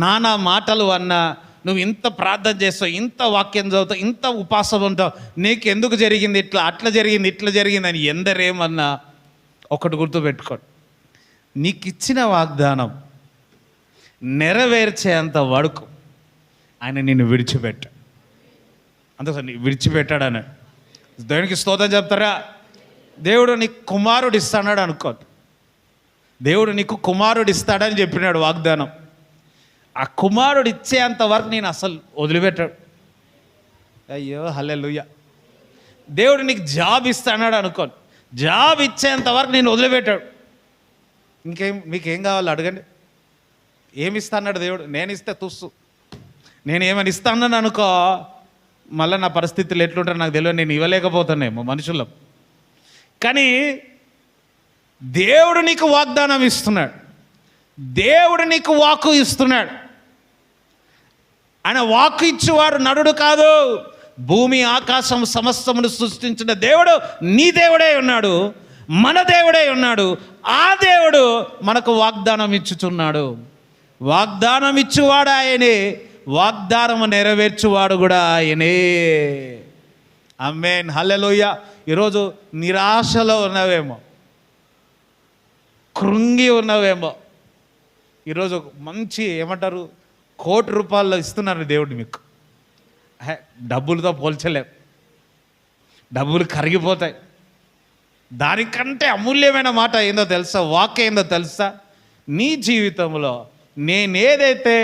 నానా మాటలు అన్నా, నువ్వు ఇంత ప్రార్థన చేస్తావు, ఇంత వాక్యం చదువుతావు, ఇంత ఉపాసం ఉంటావు, నీకు ఎందుకు జరిగింది ఇట్లా, అట్లా జరిగింది, ఇట్లా జరిగింది అని ఎందరేమన్నా, ఒకటి గుర్తుపెట్టుకోండి, నీకు ఇచ్చిన వాగ్దానం నెరవేర్చేంత వరకు ఆయన నిన్ను విడిచిపెట్ట. అందుకని విడిచిపెట్టాడని దేవునికి స్తోత్రం చెప్తారా? దేవుడు నీకు కుమారుడు ఇస్తాడు అనుకో, దేవుడు నీకు కుమారుడు ఇస్తాడని చెప్పినాడు వాగ్దానం. ఆ కుమారుడు ఇచ్చేంత వరకు నేను అసలు వదిలిపెట్టాడు. అయ్యో హల్లెలూయా. దేవుడు నీకు జాబ్ ఇస్తాడు అనుకో, జాబ్ ఇచ్చేంత వరకు నేను వదిలిపెట్టాడు. మీకేం కావాలో అడగండి. ఏమి ఇస్తాడు దేవుడు? నేను ఇస్తే తుస్సు, నేను ఏమని ఇస్తానని అనుకో, మళ్ళీ నా పరిస్థితులు ఎట్లుంటారో నాకు తెలియదు, నేను ఇవ్వలేకపోతానేమో మనుషుల్లో. కానీ దేవుడు నీకు వాగ్దానం ఇస్తున్నాడు, దేవుడు నీకు వాక్కు ఇస్తున్నాడు. ఆయన వాక్కు ఇచ్చేవాడు నరుడు కాదు. భూమి ఆకాశం సమస్తమును సృష్టించిన దేవుడు నీ దేవుడే ఉన్నాడు, మన దేవుడే ఉన్నాడు. ఆ దేవుడు మనకు వాగ్దానం ఇచ్చుచున్నాడు. వాగ్దానం ఇచ్చేవాడు ఆయనే, వాగ్దానము నెరవేర్చువాడు కూడా ఆయనే. ఆమేన్, హల్లెలూయా. ఈరోజు నిరాశలో ఉన్నవేమో, కృంగి ఉన్నవేమో. ఈరోజు మంచి ఏమంటారు, 1 కోటి రూపాయలు ఇస్తున్నారు దేవుడు మీకు. డబ్బులతో పోల్చలేం, డబ్బులు కరిగిపోతాయి. దానికంటే అమూల్యమైన మాట ఏందో తెలుసా? వాక్యం ఏందో తెలుసా? నీ జీవితంలో నేనేదైతే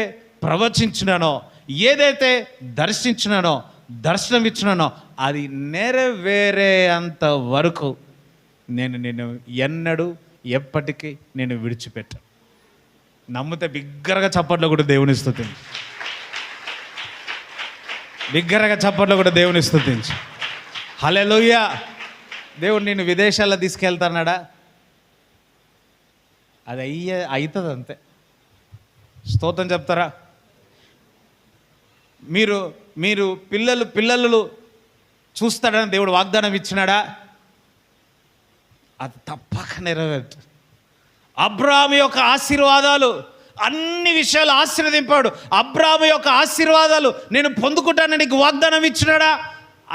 ప్రవచించినానో, ఏదైతే దర్శించినానో, దర్శనం ఇచ్చినానో, అది నెరవేరేంత వరకు నేను ఎన్నడూ ఎప్పటికీ నేను విడిచిపెట్టాను. నమ్మితే బిగ్గరగా చప్పట్లో కూడా దేవుని స్తుతించు, బిగ్గరగా చప్పట్లో కూడా దేవుని స్తుతించు. హల్లెలూయా. దేవుడు నిన్ను విదేశాల్లో తీసుకెళ్తాన్నాడా? అది అవుతుంది అంతే. స్తోత్రం చెప్తారా? మీరు పిల్లలు చూస్తాడని దేవుడు వాగ్దానం ఇచ్చినాడా? అది తప్పక నెరవేర్చు. అబ్రాహాము యొక్క ఆశీర్వాదాలు, అన్ని విషయాలు ఆశీర్వదింపాడు. అబ్రాహాము యొక్క ఆశీర్వాదాలు నేను పొందుకుంటానని నీకు వాగ్దానం ఇచ్చినాడా?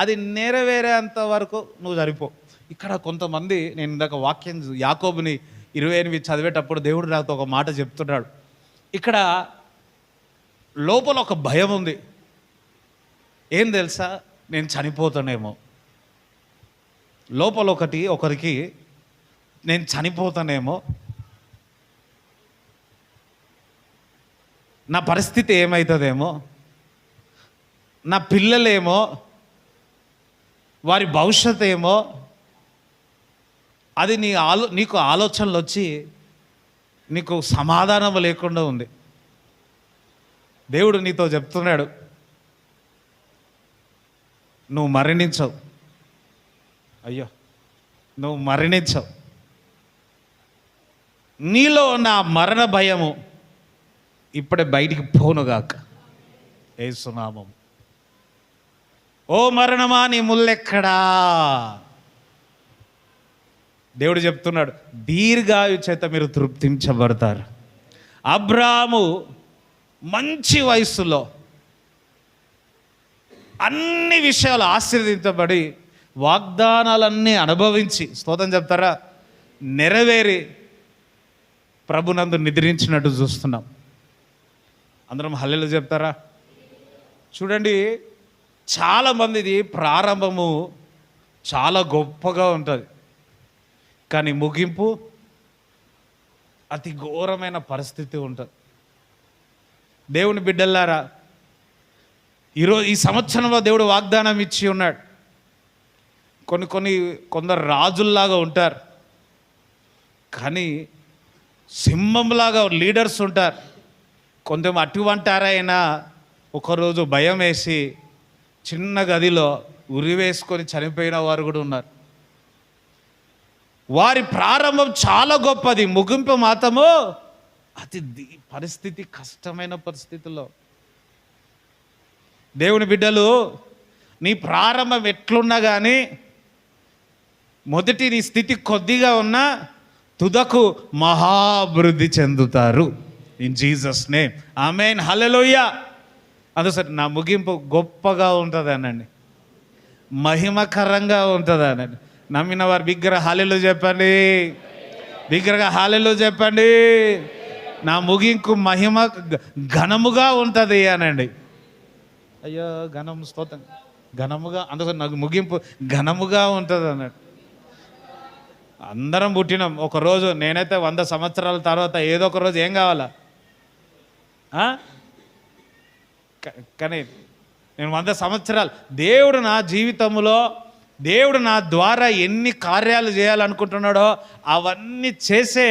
అది నెరవేరేంత వరకు నువ్వు సరిపో. ఇక్కడ కొంతమంది, నేను ఇందాక వాక్యం యాకోబుని 28 చదివేటప్పుడు దేవుడు నాతో ఒక మాట చెప్తున్నాడు. ఇక్కడ లోపల ఒక భయం ఉంది. ఏం తెలుసా, నేను చనిపోతానేమో. లోపల ఒకరికి నేను చనిపోతానేమో, నా పరిస్థితి ఏమవుతుందేమో, నా పిల్లలేమో, వారి భవిష్యత్ ఏమో, అది నీకు ఆలోచనలు వచ్చి నీకు సమాధానం లేకుండా ఉంది. దేవుడు నీతో చెప్తున్నాడు, నువ్వు మరణించవు. అయ్యో, నువ్వు మరణించవు. నీలో నా మరణ భయము ఇప్పుడే బయటికి పోనుగాక యేసునామం. ఓ మరణమా, నీ ముల్లెక్కడా? దేవుడు చెప్తున్నాడు, దీర్ఘాయు చేత మీరు తృప్తించబడతారు. అబ్రాహాము మంచి వయస్సులో అన్ని విషయాలు ఆశీర్వదించబడి వాగ్దానాలన్నీ అనుభవించి, స్తోత్రం చెప్తారా, నెరవేరి ప్రభునందు నిద్రించినట్టు చూస్తున్నాం. అందరం హల్లెలూయా చెప్తారా? చూడండి, చాలామందిది ప్రారంభము చాలా గొప్పగా ఉంటుంది, కానీ ముగింపు అతి ఘోరమైన పరిస్థితి ఉంటుంది. దేవుని బిడ్డలారా, ఈ సంవత్సరంలో దేవుడు వాగ్దానం ఇచ్చి ఉన్నాడు. కొందరు రాజుల్లాగా ఉంటారు, కానీ సింహంలాగా లీడర్స్ ఉంటారు. కొంచెం అటువంటారైనా ఒకరోజు భయం వేసి చిన్న గదిలో ఉరివేసుకొని చనిపోయిన వారు కూడా ఉన్నారు. వారి ప్రారంభం చాలా గొప్పది, ముగింపు మాత్రము పరిస్థితి కష్టమైన పరిస్థితుల్లో. దేవుని బిడ్డలు, నీ ప్రారంభం ఎట్లున్నా కానీ మొదటి నీ స్థితి కొద్దిగా ఉన్నా తుదకు మహాభివృద్ధి చెందుతారు. ఇన్ జీసస్ నేమ్ ఆమేన్, హల్లెలూయా. అందుసరి నా ముగింపు గొప్పగా ఉంటుంది అనండి, మహిమకరంగా ఉంటుంది అనండి. నమ్మిన వారు బిగ్గర హల్లెలూయా చెప్పండి, బిగ్గరగా హల్లెలూయా చెప్పండి. నా ముగింపు మహిమ ఘనముగా ఉంటుంది అనండి. అయ్యో, ఘనం, స్తోత్రం, ఘనముగా. అందుకని నాకు ముగింపు ఘనముగా ఉంటుంది అన్నాడు. అందరం పుట్టినాం ఒకరోజు. నేనైతే 100 సంవత్సరాల తర్వాత ఏదో ఒక రోజు ఏం కావాలా, కానీ నేను 100 సంవత్సరాలు, దేవుడు నా జీవితంలో, దేవుడు నా ద్వారా ఎన్ని కార్యాలు చేయాలనుకుంటున్నాడో అవన్నీ చేసే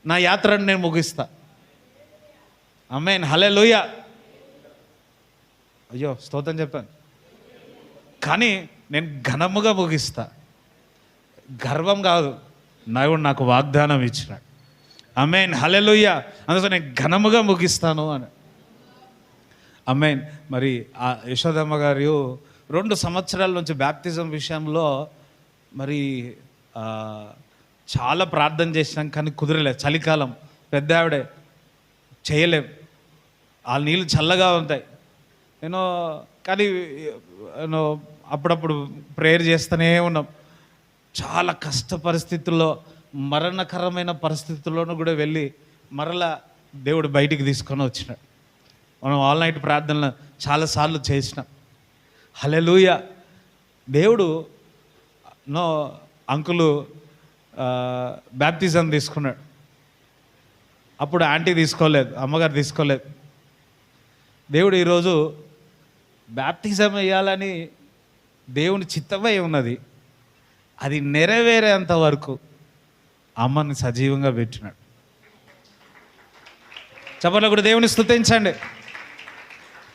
నా యాత్రను నేను ముగిస్తా. ఆమేన్, హల్లెలూయా. అయ్యో, స్తోత్రం చెప్పాను. కానీ నేను ఘనముగా ముగిస్తా, గర్వం కాదు. దేవుడు నాకు వాగ్దానం ఇచ్చినాడు. ఆమేన్, హల్లెలూయా. అందుకని నేను ఘనముగా ముగిస్తాను అని. ఆమేన్. మరి ఆ యశోదమ్మ గారు 2 సంవత్సరాల నుంచి బ్యాప్తిజం విషయంలో మరి చాలా ప్రార్థన చేసినాం, కానీ కుదరలేదు. చలికాలం, పెద్ద ఆవిడే, చేయలేం. ఆ నీళ్ళు చల్లగా ఉంటాయి. కానీ అప్పుడప్పుడు ప్రేయర్ చేస్తూనే ఉన్నాం. చాలా కష్ట పరిస్థితుల్లో, మరణకరమైన పరిస్థితుల్లోనూ కూడా వెళ్ళి మరలా దేవుడు బయటికి తీసుకొని వచ్చినాడు. మనం ఆల్ నైట్ ప్రార్థనలు చాలాసార్లు చేసినాం. హల్లెలూయా. దేవుడు అంకులు బ్యాప్తిజం తీసుకున్నాడు. అప్పుడు ఆంటీ తీసుకోలేదు, అమ్మగారు తీసుకోలేదు. దేవుడు ఈరోజు బ్యాప్తిజం వేయాలని దేవుని చిత్తమై ఉన్నది. అది నెరవేరేంత వరకు అమ్మని సజీవంగా పెట్టినాడు. చప్పట్లో కూడా దేవుని స్తుతించండి.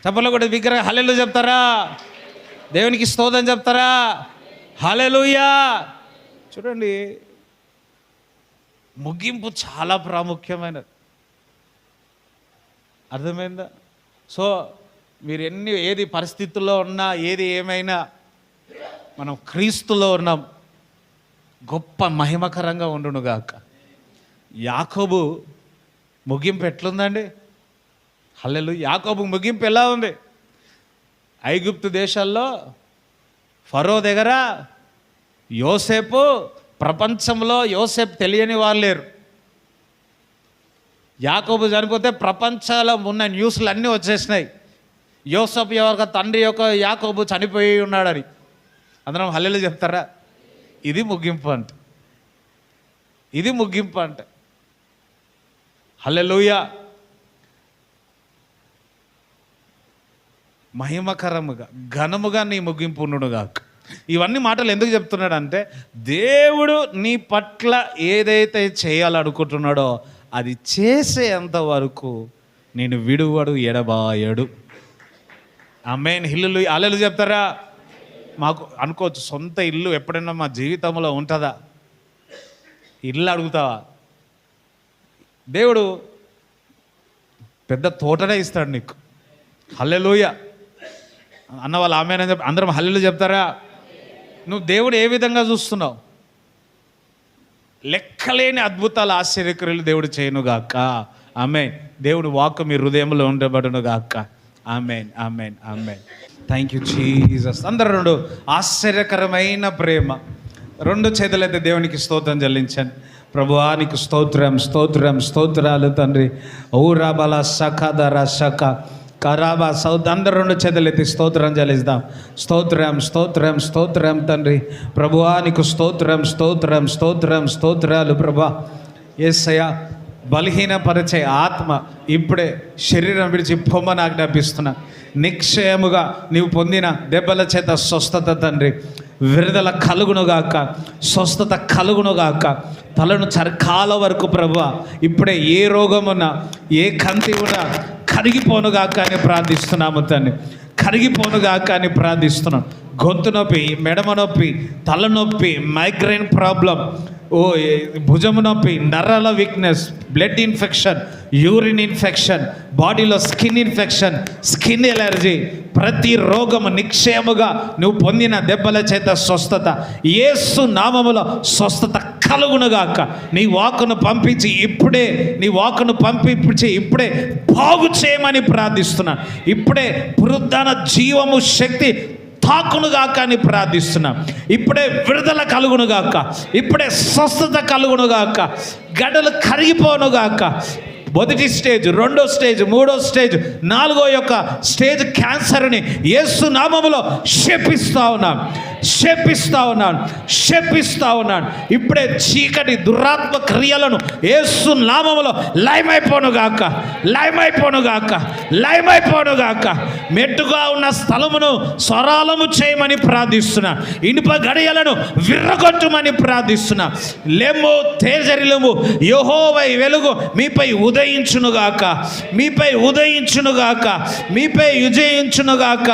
చప్పట్లో కూడా విగ్రహ హల్లెలూయా చెప్తారా? దేవునికి స్తోత్రం చెప్తారా? హల్లెలూయా. చూడండి, ముగింపు చాలా ప్రాముఖ్యమైనది. అర్థమైందా? సో మీరు ఏది పరిస్థితుల్లో ఉన్నా, ఏది ఏమైనా, మనం క్రీస్తులో ఉన్నాం. గొప్ప మహిమకరంగా ఉండునుగాక. యాకోబు ముగింపు ఎట్లుందండి? హల్లెలూయా. యాకోబు ముగింపు ఎలా ఉంది? ఐగుప్తు దేశాల్లో ఫరో దగ్గర యోసేపు, ప్రపంచంలో యోసేపు తెలియని వాళ్ళు లేరు. యాకోబు చనిపోతే ప్రపంచంలో ఉన్న న్యూస్లు అన్నీ వచ్చేసినాయి. యోసేపు యొక్క తండ్రి యొక్క యాకోబు చనిపోయి ఉన్నాడని. అందరం హల్లెలూయా చెప్తారా? ఇది ముగింపు అంటే, ఇది ముగింపు అంటే. హల్లెలూయా. మహిమకరముగా ఘనముగా నీ ముగింపు ఉండునుగాక. ఇవన్నీ మాటలు ఎందుకు చెప్తున్నాడంటే, దేవుడు నీ పట్ల ఏదైతే చేయాలనుకుంటున్నాడో అది చేసేంత వరకు నేను విడువడు, ఎడబాయడు. ఆమేన్. హల్లెలూయా చెప్తారా? మాకు అనుకోవచ్చు, సొంత ఇల్లు ఎప్పుడైనా మా జీవితంలో ఉంటుందా? ఇల్లు అడుగుతావా? దేవుడు పెద్ద తోటనే ఇస్తాడు నీకు. హల్లెలూయా అన్న వాళ్ళు ఆమేన్ అని చెప్పి అందరం హల్లెలూయా చెప్తారా? నువ్వు దేవుడు ఏ విధంగా చూస్తున్నావు? లెక్కలేని అద్భుతాలు, ఆశ్చర్యక్రియలు దేవుడు చేయనుగాక. ఆమేన్. దేవుడు వాక్కు మీ హృదయంలో ఉండబడునుగాక. Amen, amen, amen. Thank you Jesus. అందరూ రెండు ఆశ్చర్యకరమైన ప్రేమ, రెండు చేతులైతే దేవునికి స్తోత్రం చెల్లించండి. ప్రభువా నీకు స్తోత్రం, స్తోత్రం, స్తోత్రాలు తండ్రి. ఔరాబల సఖదర సఖ కరాబా సౌత్. అందరు రెండు చేతులెత్తి స్తోత్రం చెల్లిస్తాం. స్తోత్రం, స్తోత్రం, స్తోత్రం తండ్రి. ప్రభువా నీకు స్తోత్రం, స్తోత్రం, స్తోత్రం, స్తోత్రాలు ప్రభా. యేసయ్యా బలహీనపరిచే ఆత్మ ఇప్పుడే శరీరం విడిచి పొమ్మని ఆజ్ఞాపిస్తున్నా. నిశ్చయముగా నీవు పొందిన దెబ్బల చేత స్వస్థత తండ్రి విడుదల కలుగునుగాక, స్వస్థత కలుగునుగాక. తలను చరకాల వరకు ప్రభువా ఇప్పుడే ఏ రోగమున్నా, ఏ కంతి ఉన్నా కరిగిపోనుగాక అని ప్రార్థిస్తున్నాము తండ్రి. కరిగిపోనుగాక అని ప్రార్థిస్తున్నాం. గొంతు నొప్పి, మెడమ నొప్పి, తలనొప్పి, మైగ్రైన్ ప్రాబ్లం, భుజము నొప్పి, నరాల weakness, blood infection, urine infection, బాడీలో స్కిన్ ఇన్ఫెక్షన్, స్కిన్ ఎలర్జీ, ప్రతి రోగము నిశ్చయముగా నువ్వు పొందిన దెబ్బల చేత స్వస్థత యేసు నామములో స్వస్థత కలుగునుగాక. నీ వాక్కును పంపించి ఇప్పుడే, నీ వాక్కును పంపించి ఇప్పుడే బాగు చేయమని ప్రార్థిస్తున్నా. ఇప్పుడే పునరుద్ధాన జీవము శక్తి తాకునుగాక అని ప్రార్థిస్తున్నాం. ఇప్పుడే విడుదల కలుగునుగాక, ఇప్పుడే స్వస్థత కలుగునుగాక, గడ్డలు కరిగిపోనుగాక. మొదటి స్టేజ్, రెండో స్టేజ్, మూడో స్టేజ్, నాలుగో యొక్క స్టేజ్ క్యాన్సర్ని యేసు నామములో శపిస్తా ఉన్నాను, శపిస్తా ఉన్నాను, శపిస్తా ఉన్నాను. ఇప్పుడే చీకటి దురాత్మ క్రియలను యేసు నామములో లయమైపోనుగాక, లయమైపోనుగాక, లయమైపోనుగాక. మెట్టుగా ఉన్న స్థలమును స్వరాలము చేయమని ప్రార్థిస్తున్నా. ఇనుప గడియలను విర్రగొట్టుమని ప్రార్థిస్తున్నా. లెమ్ము తేజరిలము యెహోవా వెలుగు మీపై ఉదయించునుగాక, మీపై ఉదయించునుగాక, మీపై విజయించునుగాక.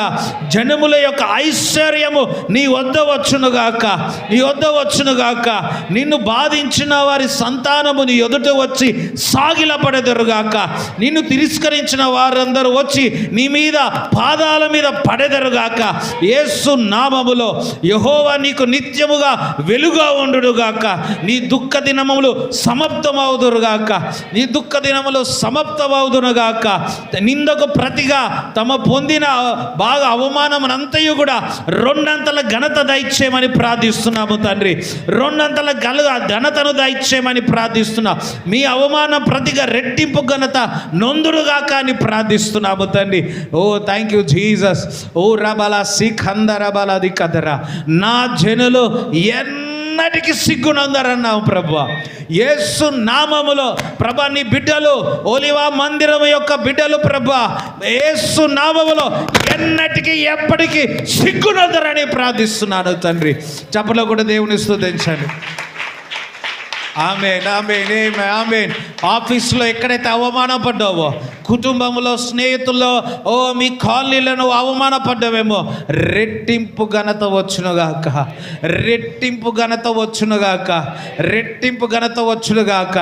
జనముల యొక్క ఐశ్వర్యము నీ వద్ద వచ్చునుగాక, నీ వద్ద వచ్చునుగాక. నిన్ను బాధించిన వారి సంతానము నీ ఎదుట వచ్చి సాగిలపడెదరుగాక. నిన్ను తిరస్కరించిన వారందరూ వచ్చి నీ మీద పాదాల మీద పడెదరుగాక. యేసు నామములో యెహోవా నీకు నిత్యముగా వెలుగా ఉండుగాక. నీ దుఃఖ దినములు సమాప్తమవుదురుగాక, నీ దుఃఖ దినములు సమాప్తమవుదునుగాక. నిందకు ప్రతిగా తమ పొందిన బాగా అవమానమునంతయు కూడా రెండంతల ఘనత దయచేయమని ప్రార్థిస్తున్నాము తండ్రి. రెండంతల ఘనతను దయచేయమని ప్రార్థిస్తున్నా. మీ అవమానం ప్రతిగా రెట్టింపు ఘనత నొందుడుగాక అని ప్రార్థిస్తున్నాము తండ్రి. ఓ థ్యాంక్ యూ జీసస్. ఓ రబల సిఖందరబల దిక్కదరా. నా జనులు ఎన్నటికి సిగ్గునందరన్నావు ప్రభువా. యేసు నామములో ప్రభా నీ బిడ్డలు, ఒలివా మందిరం యొక్క బిడ్డలు ప్రభా యేసు నామములో ఎన్నటికి ఎప్పటికీ సిగ్గునందరని ప్రార్థిస్తున్నాను తండ్రి. చప్పలో కూడా దేవుని స్తుతించండి. ఆమేన్, ఆమేన్, ఆమేన్. ఆఫీసులో ఎక్కడైతే అవమానపడ్డావో, కుటుంబంలో, స్నేహితుల్లో, మీ కాలనీలను అవమానపడ్డావేమో, రెట్టింపు ఘనత వచ్చునుగాక, రెట్టింపు ఘనత వచ్చునుగాక, రెట్టింపు ఘనత వచ్చునుగాక.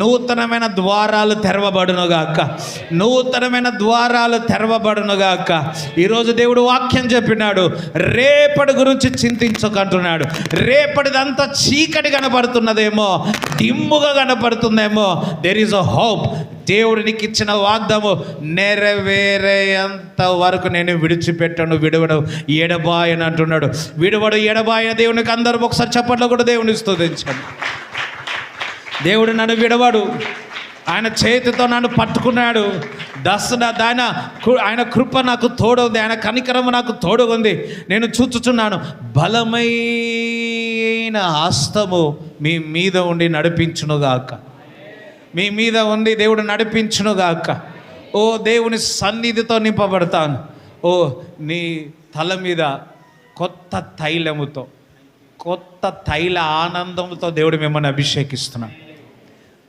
నూతనమైన ద్వారాలు తెరవబడునుగాక, నూతనమైన ద్వారాలు తెరవబడునుగాక. ఈరోజు దేవుడు వాక్యం చెప్పినాడు, రేపటి గురించి చింతించకంటున్నాడు. రేపటిదంతా చీకటి కనపడుతున్నదేమో, డిమ్ముగా కనపడుతుందేమో, దెర్ ఈజ్ అ హోప్. దేవుడు నీకు ఇచ్చిన వాగ్దాము నెరవేరేంత వరకు నేను విడిచిపెట్టను, విడవడు ఎడబాయని అంటున్నాడు. విడవడు ఎడబాయన దేవునికి అందరూ ఒకసారి చప్పట్లో కూడా దేవుని స్తుతించండి. దేవుడు నన్ను విడవడు, ఆయన చేతితో నన్ను పట్టుకున్నాడు. ఆయన కృప నాకు తోడుంది, ఆయన కనికరము నాకు తోడుగుంది. నేను చూచుచున్నాను, బలమైన హస్తము మీ మీద ఉండి నడిపించునుగాక. మీ మీద ఉండి దేవుడు నడిపించునుగాక. ఓ దేవుని సన్నిధితో నింపబడతాను. ఓ నీ తల మీద కొత్త తైలముతో, కొత్త తైల ఆనందంతో దేవుడు మిమ్మల్ని అభిషేకిస్తున్నాడు.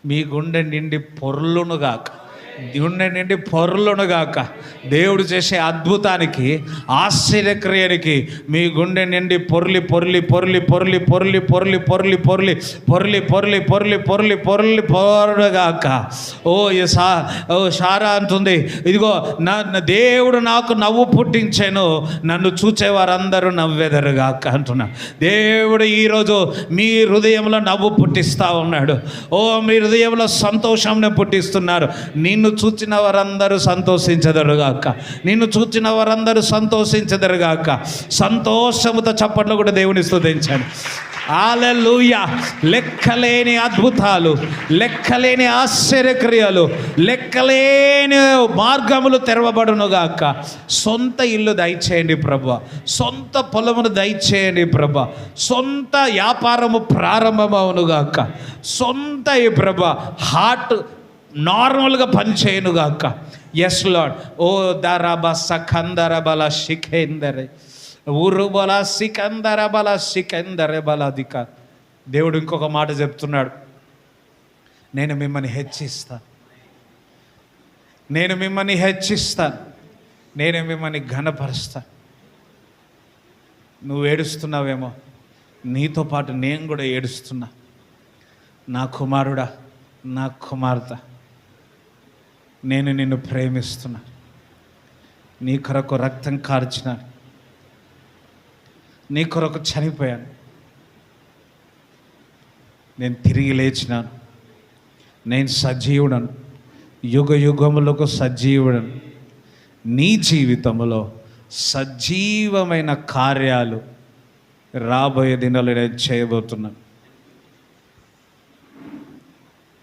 మీ గుండె నిండి పొర్లునుగాక, గుండె నిండి పొర్లునుగాక. దేవుడు చేసే అద్భుతానికి, ఆశ్చర్యక్రియనికి మీ గుండె నిండి పొర్లి పొర్లి పొర్లి పొర్లి పొర్లి పొర్లి పొర్లి పొర్లి పొర్లి పొర్లి పొర్లి పొర్లి పొర్లి పొరగాక. ఓ షారా అంటుంది, ఇదిగో నా దేవుడు నాకు నవ్వు పుట్టించాను, నన్ను చూచేవారందరూ నవ్వెదరుగాక అంటున్నా. దేవుడు ఈరోజు మీ హృదయంలో నవ్వు పుట్టిస్తూ ఉన్నాడు. ఓ మీ హృదయంలో సంతోషంని పుట్టిస్తున్నారు. నిన్ను చూచిన వారందరూ సంతోషించదరుగాక, నిన్ను చూచిన వారందరూ సంతోషించదరుగాక. సంతోషముతో చప్పట్లు కూడా దేవుని స్తుతించండి. హల్లెలూయా. లెక్కలేని అద్భుతాలు, లెక్కలేని ఆశ్చర్యక్రియలు, లెక్కలేని మార్గములు తెరవబడునుగాక. సొంత ఇల్లు దయచేయండి ప్రభా, సొంత పొలమును దయచేయండి ప్రభా, సొంత వ్యాపారము ప్రారంభమవునుగాక, సొంత ఈ ప్రభా హార్ట్ నార్మల్గా పనిచేయనుగాక. Yes lord. ఓ దరబ సఖందర బల శిఖేందరే ఊరుబల సికందర బల సికందరే బలాధిక. దేవుడు ఇంకొక మాట చెప్తున్నాడు, నేను మిమ్మల్ని హెచ్చిస్తాను, నేను మిమ్మల్ని హెచ్చిస్తాను, నేను మిమ్మల్ని ఘనపరుస్తాను. నువ్వు ఏడుస్తున్నావేమో, నీతో పాటు నేను కూడా ఏడుస్తున్నా. నా కుమారుడా, నా కుమార్తె, నేను నిన్ను ప్రేమిస్తున్నా. నీ కొరకు రక్తం కార్చిన, నీ కొరకు చనిపోయాను, నేను తిరిగి లేచినాను, నేను సజీవుడను, యుగ యుగములకు సజీవుడను. నీ జీవితంలో సజీవమైన కార్యాలు రాబోయే దినాలు నేను చేయబోతున్నాను.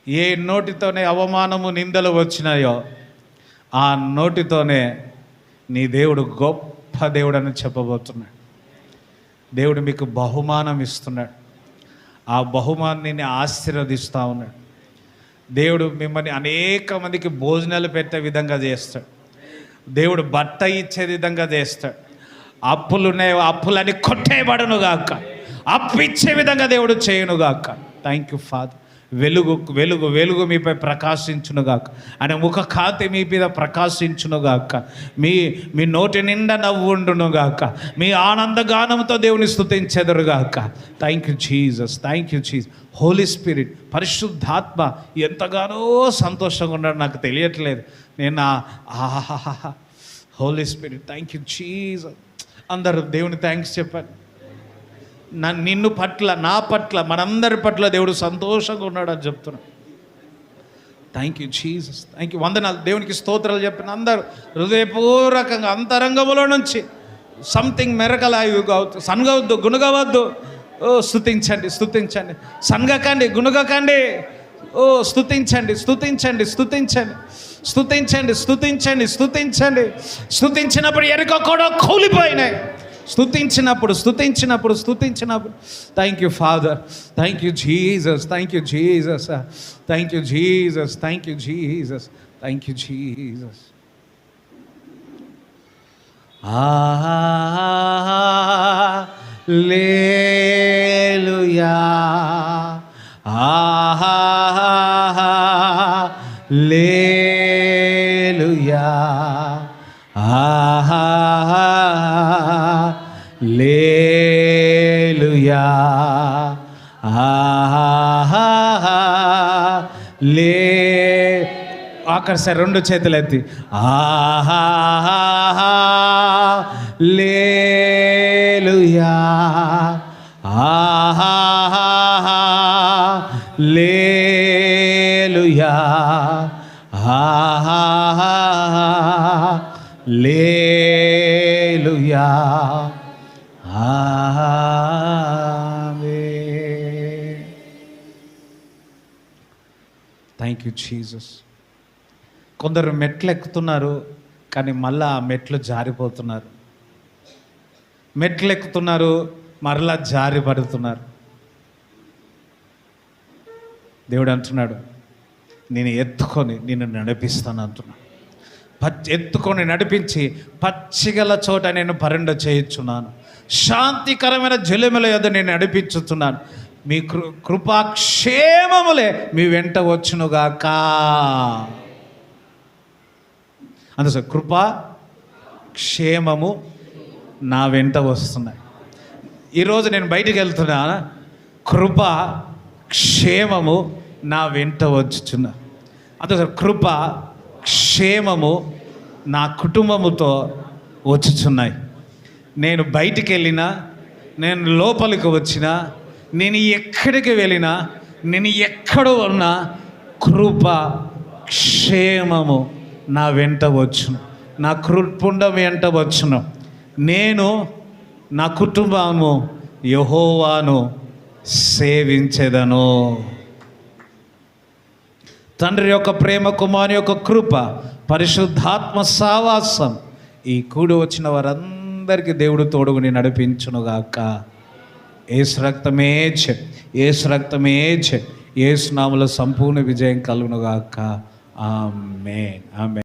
ఏ నోటితోనే అవమానము నిందలు వచ్చినాయో ఆ నోటితోనే నీ దేవుడు గొప్ప దేవుడని చెప్పబోతున్నాడు. దేవుడు మీకు బహుమానం ఇస్తున్నాడు. ఆ బహుమానాన్ని ఆశీర్వదిస్తూ ఉన్నాడు. దేవుడు మిమ్మల్ని అనేక మందికి భోజనాలు పెట్టే విధంగా చేస్తాడు. దేవుడు బట్ట ఇచ్చే విధంగా చేస్తాడు. అప్పులున్నాయి, అప్పులని కొట్టేయబడునుగాక, అప్పు ఇచ్చే విధంగా దేవుడు చేయునుగాక. Thank you father. వెలుగు వెలుగు వెలుగు మీపై ప్రకాశించునుగాక, ఆయన ముఖ కాంతి మీ మీద ప్రకాశించునుగాక. మీ మీ నోటి నిండా నవ్వుండునుగాక, మీ ఆనందగానంతో దేవుని స్తుతించెదరుగాక. Thank you Jesus, thank you Jesus. Holy spirit, పరిశుద్ధాత్మ ఎంతగానో సంతోషంగా ఉన్నాడు, నాకు తెలియట్లేదు. నేను holy spirit, thank you Jesus. అందరూ దేవుని థ్యాంక్స్ చెప్పాను. నిన్ను పట్ల, నా పట్ల, మనందరి పట్ల దేవుడు సంతోషంగా ఉన్నాడు అని చెప్తున్నా. Thank you Jesus, thank you. వందనాలు, దేవునికి స్తోత్రాలు చెప్పిన అందరూ హృదయపూర్వకంగా అంతరంగములో నుంచి సంథింగ్ మెరకలాయు కావచ్చు, సన్గవద్దు, గుణగవద్దు. ఓ స్తుతించండి, స్తుతించండి, సన్గకండి, గుణగకండి. ఓ స్తుతించండి, స్తుతించండి, స్తుతించండి, స్తుతించండి, స్తుతించండి, స్తుతించండి. స్తుతించినప్పుడు ఎరుక కూడా కూలిపోయినాయి. స్తుతించినప్పుడు, స్తుతించినప్పుడు, స్తుతించినప్పుడు. Thank you father, thank you Jesus, thank you Jesus, thank you Jesus, thank you Jesus, thank you Jesus. హల్లెలూయా, హల్లెలూయా, హల్లెలూయా, ఆఖరి సార్ రెండు చేతులు ఎత్తి హల్లెలూయా, హల్లెలూయా, హల్లెలూయా, ఆమేన్. Thank you Jesus. కొందరు మెట్లు ఎక్కుతున్నారు, కానీ మళ్ళా ఆ మెట్లు జారిపోతున్నారు. మెట్లు ఎక్కుతున్నారు, మరలా జారి పడుతున్నారు. దేవుడు అంటున్నాడు, నేను ఎత్తుకొని నిన్ను నడిపిస్తాను అంటున్నాడు. ఎత్తుకొని నడిపించి పచ్చిగల చోట నేను పరిండ చేయించున్నాను. శాంతికరమైన జలముల యొద్ద నేను నడిపించుతున్నాను. మీ కృపాక్షేమములే మీ వెంట వచ్చునుగాక. అందుకే కృపా క్షేమము నా వెంట వస్తున్నాయి. ఈరోజు నేను బయటికి వెళ్తున్నా, కృప క్షేమము నా వెంట వచ్చుచున్నా. అందుకే కృప క్షేమము నా కుటుంబముతో వచ్చుచున్నాయి. నేను బయటికి వెళ్ళినా, నేను లోపలికి వచ్చినా, నేను ఎక్కడికి వెళ్ళినా, నేను ఎక్కడ ఉన్నా, కృప క్షేమము నా వెంట వచ్చును, నా కుటుంబం వెంట వచ్చును. నేను నా కుటుంబము యెహోవాను సేవించెదను. తండ్రి యొక్క ప్రేమ, కుమారుని యొక్క కృప, పరిశుద్ధాత్మ సావాసం ఈ కూడి వచ్చిన వారందరికీ దేవుడు తోడుగుని నడిపించునుగాక. యేసు రక్తమే జయం, యేసు రక్తమే జయం, యేసు నామములో సంపూర్ణ విజయం కలుగునుగాక. ఆమేన్, ఆమేన్.